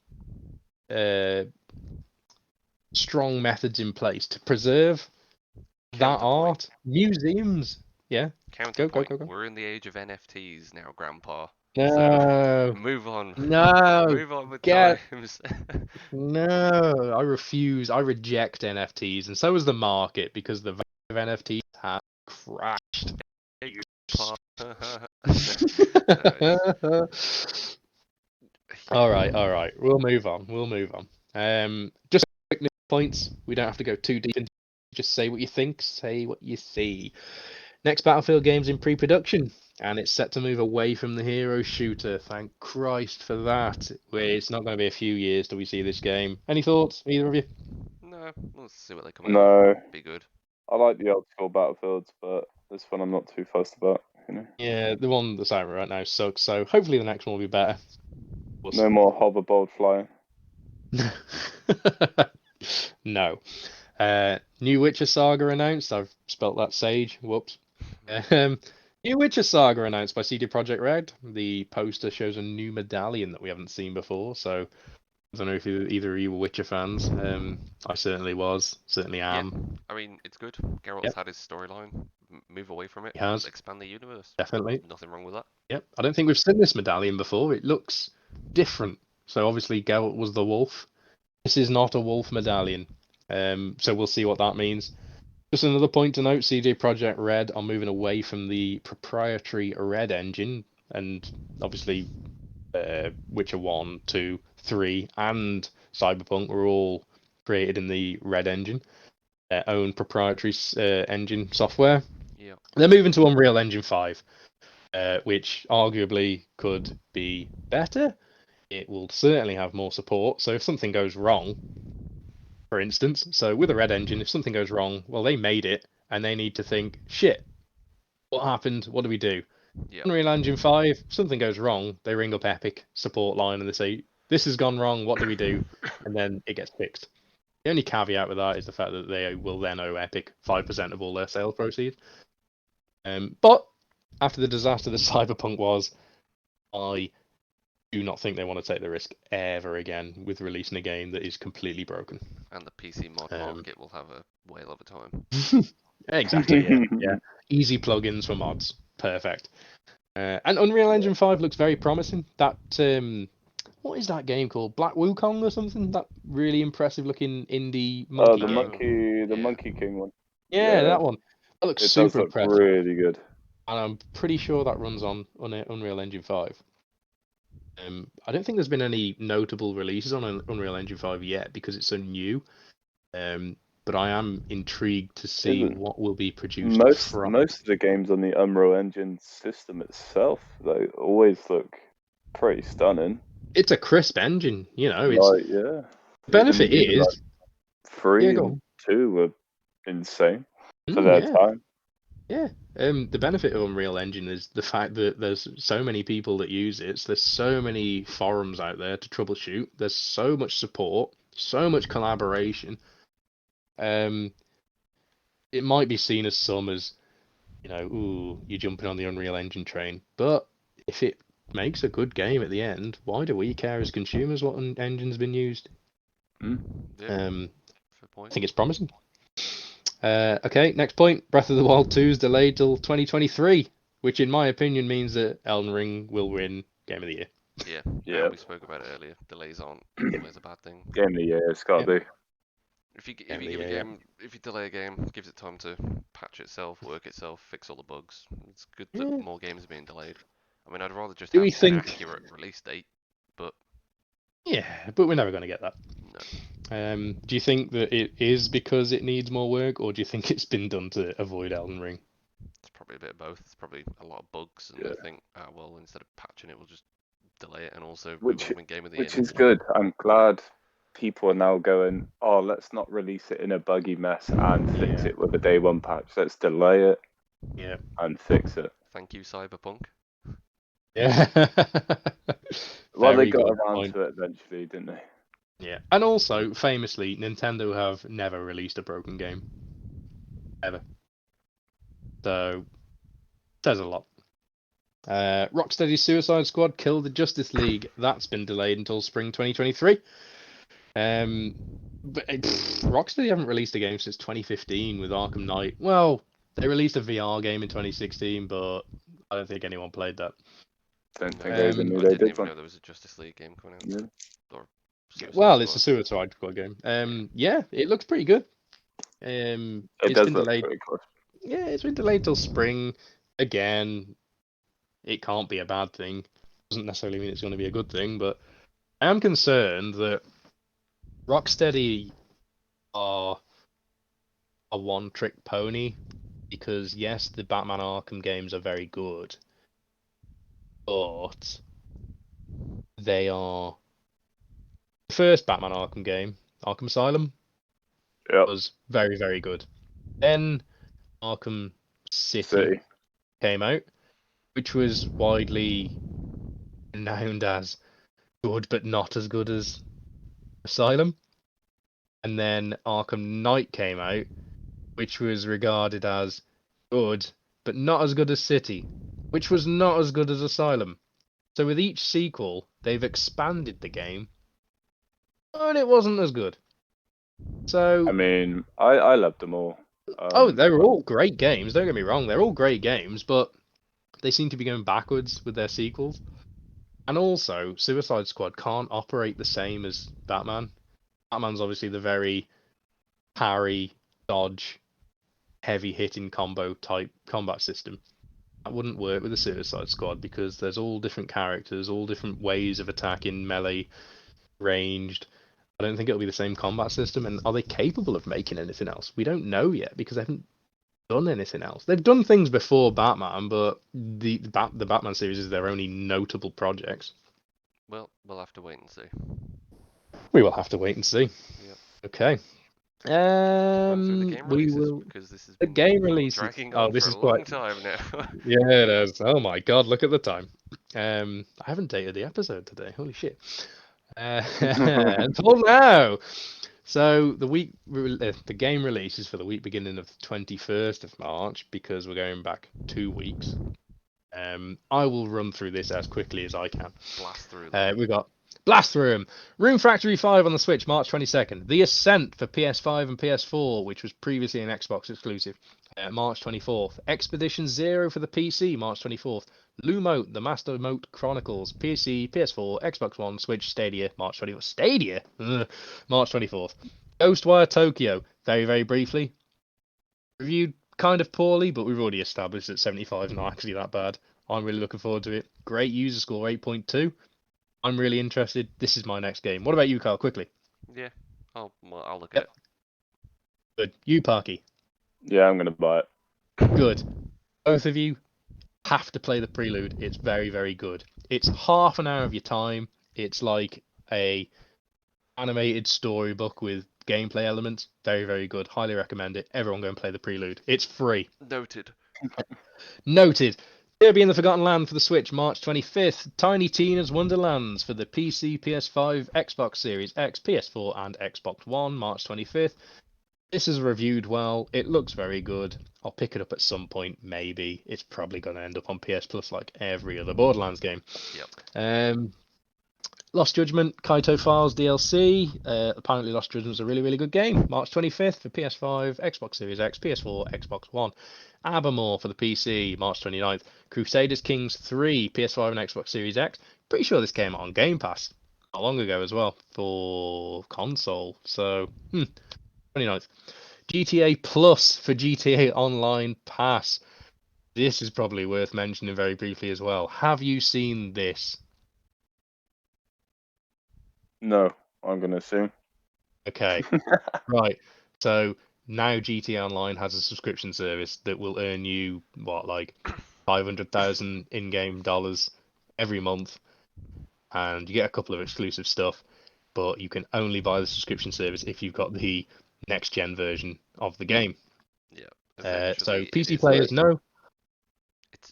methods in place to preserve that art. Museums, yeah. Counterpoint. Go. We're in the age of NFTs now, Grandpa. No. So move on. No. Move on with times. No, I refuse. I reject NFTs, and so is the market, because the value of NFTs has crashed. All right. We'll move on. Just quick news points. We don't have to go too deep into. Just say what you think. Say what you see. Next Battlefield game's in pre-production, and it's set to move away from the hero shooter. Thank Christ for that. It's not going to be a few years till we see this game. Any thoughts, either of you? No, let's see what they come out with. Be good. I like the old school Battlefields, but this one I'm not too fussed about. Yeah, the one that's out right now sucks. So hopefully the next one will be better. No more hoverboard flying. No. New Witcher Saga announced. I've spelt that Sage. Whoops. New Witcher Saga announced by CD Projekt Red. The poster shows a new medallion that we haven't seen before. So I don't know if either of you were Witcher fans. I certainly was. Certainly am. Yeah. I mean, it's good. Geralt's had his storyline. Move away from it. He has. Expand the universe. Definitely. Nothing wrong with that. Yep. I don't think we've seen this medallion before. It looks different. So obviously Geralt was the wolf. This is not a wolf medallion. So we'll see what that means. Just another point to note, CD Projekt Red are moving away from the proprietary Red engine, and obviously Witcher 1, 2, 3 and Cyberpunk were all created in the Red engine, their own proprietary engine software. Yeah. They're moving to Unreal Engine 5, which arguably could be better. It will certainly have more support, so if something goes wrong, for instance, so with a Red engine, if something goes wrong, well, they made it, and they need to think, shit, what happened? What do we do? Yep. Unreal Engine 5, if something goes wrong, they ring up Epic support line and they say, this has gone wrong, what do we do? And then it gets fixed. The only caveat with that is the fact that they will then owe Epic 5% of all their sales proceeds. But after the disaster that Cyberpunk was, I do not think they want to take the risk ever again with releasing a game that is completely broken. And the PC mod market will have a whale of a time. Exactly, yeah. Easy plugins for mods. Perfect. And Unreal Engine 5 looks very promising. That, what is that game called? Black Wukong or something? That really impressive looking indie monkey game. The Monkey King one. Yeah, that one. That looks It super does look impressive. really good. And I'm pretty sure that runs on Unreal Engine 5. I don't think there's been any notable releases on Unreal Engine 5 yet because it's so new. But I am intrigued to see what will be produced from most of the games on the Unreal Engine system itself, they always look pretty stunning. It's a crisp engine, you know. The benefit is 3 and 2 were insane for their time. Yeah. The benefit of Unreal Engine is the fact that there's so many people that use it. There's so many forums out there to troubleshoot. There's so much support, so much collaboration. It might be seen as some as, you know, ooh, you're jumping on the Unreal Engine train. But if it makes a good game at the end, why do we care as consumers what engine's been used? I think it's promising. Okay, next point. Breath of the Wild 2 is delayed till 2023, which in my opinion means that Elden Ring will win Game of the Year. Yeah. We spoke about it earlier. Delays aren't always a bad thing. Game of the Year, it's got to be. If you delay a game, it gives it time to patch itself, work itself, fix all the bugs. It's good that more games are being delayed. I mean, I'd rather just have an accurate release date, but... Yeah, but we're never going to get that. No. Do you think that it is because it needs more work, or do you think it's been done to avoid Elden Ring? It's probably a bit of both. It's probably a lot of bugs, and they think, well, instead of patching it, we'll just delay it, and also Game of the Year. Which is good. I'm glad people are now going, oh, let's not release it in a buggy mess and fix it with a day one patch. Let's delay it and fix it. Thank you, Cyberpunk. Yeah. Well, they got around to it eventually, didn't they? Yeah. And also, famously, Nintendo have never released a broken game. Ever. So, says a lot. Rocksteady's Suicide Squad killed the Justice League. That's been delayed until spring 2023. But Rocksteady haven't released a game since 2015 with Arkham Knight. Well, they released a VR game in 2016, but I don't think anyone played that. Don't think I didn't even know there was a Justice League game coming out. Well, it's a Suicide Squad game. Yeah, it looks pretty good. It does look pretty cool. Yeah, it's been delayed till spring. Again, it can't be a bad thing. Doesn't necessarily mean it's going to be a good thing, but I am concerned that Rocksteady are a one-trick pony because, yes, the Batman Arkham games are very good, but they are... The first Batman Arkham game, Arkham Asylum, was very, very good. Then Arkham City came out, which was widely renowned as good, but not as good as Asylum. And then Arkham Knight came out, which was regarded as good, but not as good as City, which was not as good as Asylum. So with each sequel, they've expanded the game, and it wasn't as good. So I mean, I loved them all. They were all great games. Don't get me wrong; they're all great games, but they seem to be going backwards with their sequels. And also, Suicide Squad can't operate the same as Batman. Batman's obviously the very parry, dodge, heavy-hitting combo type combat system. That wouldn't work with the Suicide Squad because there's all different characters, all different ways of attacking, melee, ranged. I don't think it'll be the same combat system. And are they capable of making anything else? We don't know yet because they haven't done anything else. They've done things before Batman, but the Batman series is their only notable projects. Well, we'll have to wait and see. We will have to wait and see. Yep. Okay. We will. Because this has been game releases. Dragging on this for is a long time now. Yeah, it is. Oh my god, look at the time. I haven't dated the episode today. Holy shit. Until now. So the game release is for the week beginning of the 21st of March because we're going back 2 weeks. I will run through this as quickly as I can. Blast through them. We got Blast Through 'em. Room Factory 5 on the Switch, March 22nd. The Ascent for PS5 and PS4, which was previously an Xbox exclusive, March 24th. Expedition Zero for the PC, March 24th. Lumote, The Master Mote Chronicles, PC, PS4, Xbox One, Switch, Stadia, March 24th. Stadia? March 24th. Ghostwire Tokyo, very, very briefly. Reviewed kind of poorly, but we've already established that 75 is not actually that bad. I'm really looking forward to it. Great user score, 8.2. I'm really interested. This is my next game. What about you, Carl? Quickly. Yeah, I'll look at it. Good. You, Parky. Yeah, I'm gonna buy it. Good. Both of you have to play the Prelude. It's very, very good. It's half an hour of your time. It's like a animated storybook with gameplay elements. Very, very good. Highly recommend it. Everyone go and play the Prelude. It's free. Noted. Noted. Kirby in the Forgotten Land for the Switch, March 25th. Tiny Tina's Wonderlands for the PC, PS5, Xbox Series X, PS4, and Xbox One, March 25th. This is reviewed well. It looks very good. I'll pick it up at some point, maybe. It's probably going to end up on PS Plus like every other Borderlands game. Yep. Lost Judgment, Kaito Files DLC. Apparently Lost Judgment's a really, really good game. March 25th for PS5, Xbox Series X, PS4, Xbox One. Abermore for the PC, March 29th. Crusaders Kings 3, PS5 and Xbox Series X. Pretty sure this came out on Game Pass not long ago as well for console. So, 29th. GTA Plus for GTA Online Pass. This is probably worth mentioning very briefly as well. Have you seen this? No, I'm gonna assume. Okay, right. So now GTA Online has a subscription service that will earn you like 500,000 in-game dollars every month, and you get a couple of exclusive stuff. But you can only buy the subscription service if you've got the next-gen version of the game. Yeah. So PC players, no.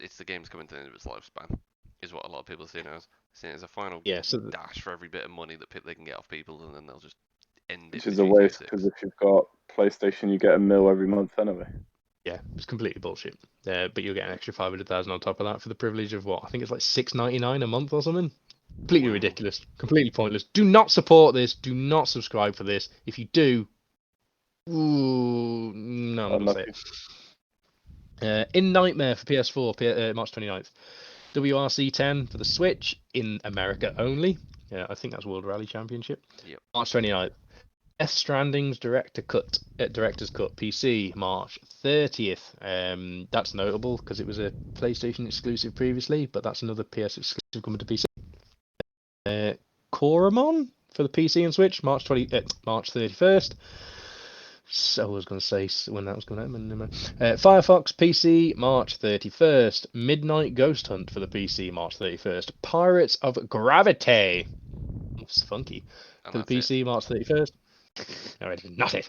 It's the game's coming to the end of its lifespan, is what a lot of people see now. Seeing it as a final dash for every bit of money that they can get off people, and then they'll just end it. Which is a waste, because if you've got PlayStation, you get $1 million every month anyway. Yeah, it's completely bullshit. But you'll get an extra 500,000 on top of that for the privilege of what? I think it's like $6.99 a month or something. Completely ridiculous. Completely pointless. Do not support this. Do not subscribe for this. If you do, no, I'm not going to say it. In Nightmare for PS4, March 29th. WRC 10 for the Switch in America only. Yeah, I think that's World Rally Championship. Yep. March 29th. Death Stranding's Director's Cut PC, March 30th. That's notable because it was a PlayStation exclusive previously, but that's another PS exclusive coming to PC. Coromon for the PC and Switch, March 31st. So I was going to say when that was going to happen. Firefox PC, March 31st. Midnight Ghost Hunt for the PC, March 31st. Pirates of Gravity. It's funky. For the PC, March 31st. No, it's not it.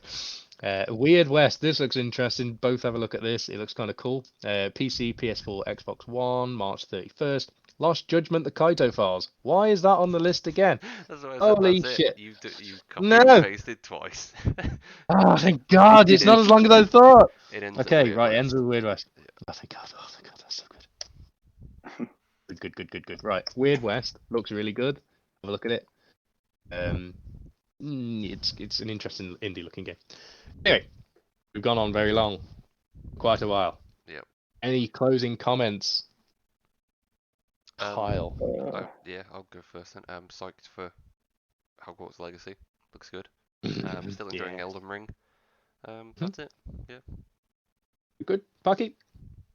Weird West. This looks interesting. Both have a look at this. It looks kind of cool. PC, PS4, Xbox One, March 31st. Lost Judgment, the Kaito Files. Why is that on the list again? Holy shit. You copied and pasted twice. Oh, thank God. It's not as long as I thought. It ends It ends with Weird West. Oh, thank God. That's so good. Good. Right. Weird West looks really good. Have a look at it. It's an interesting indie looking game. Anyway, we've gone on very long. Quite a while. Yep. Any closing comments? Kyle. I'll go first then. I'm psyched for Hogwarts Legacy. Looks good. I'm still enjoying Elden Ring. That's it. Yeah. Good. Parky?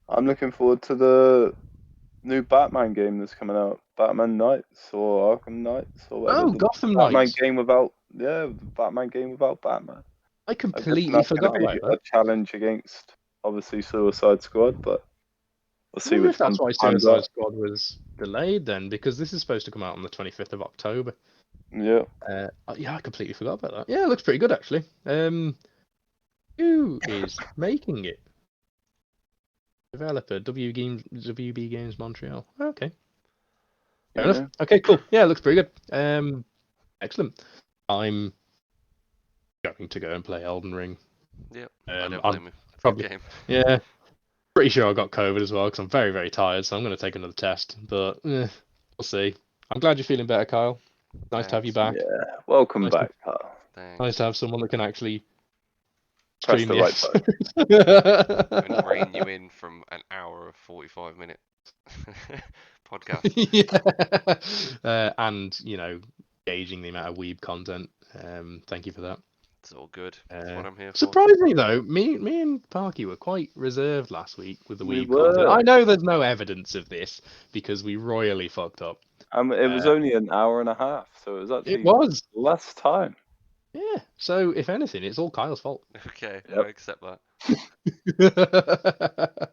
I'm looking forward to the new Batman game that's coming out. Batman Knights or Arkham Knights or whatever. Gotham Knights. The Batman game without Batman. I completely forgot about that. A challenge against obviously Suicide Squad, but we'll see which that's why Suicide Squad was delayed then, because this is supposed to come out on the 25th of October. Yeah. I completely forgot about that. Yeah, it looks pretty good actually. Who is making it? Developer WB Games Montreal. Okay. Fair enough. Okay, cool. Yeah, it looks pretty good. Excellent. I'm going to go and play Elden Ring. Yeah. I don't blame you. Probably. Game. Yeah. Pretty sure I got COVID as well because I'm very, very tired, so I'm going to take another test. But we'll see. I'm glad you're feeling better, Kyle. Nice to have you back. Yeah, welcome Nice back, to, Carl. nice to have someone that can actually Press stream the the right button. And rein you in from an hour of 45-minute podcast. And gauging the amount of weeb content. Thank you for that. It's all good. That's what I'm here for. Surprisingly, though, me and Parky were quite reserved last week with the We weeb content. were. I know there's no evidence of this because we royally fucked up. It was only an hour and a half, so it was actually less time. Yeah. So if anything, it's all Kyle's fault. Okay, Yep. I accept that.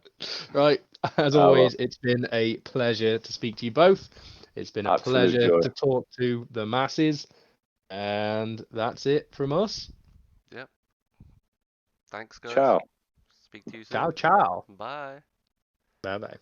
Right. As always, it's been a pleasure to speak to you both. It's been a Absolute pleasure joy. to talk to the masses. And that's it from us. Yep. Thanks, guys. Ciao. Speak to you soon. Ciao, ciao. Bye. Bye-bye.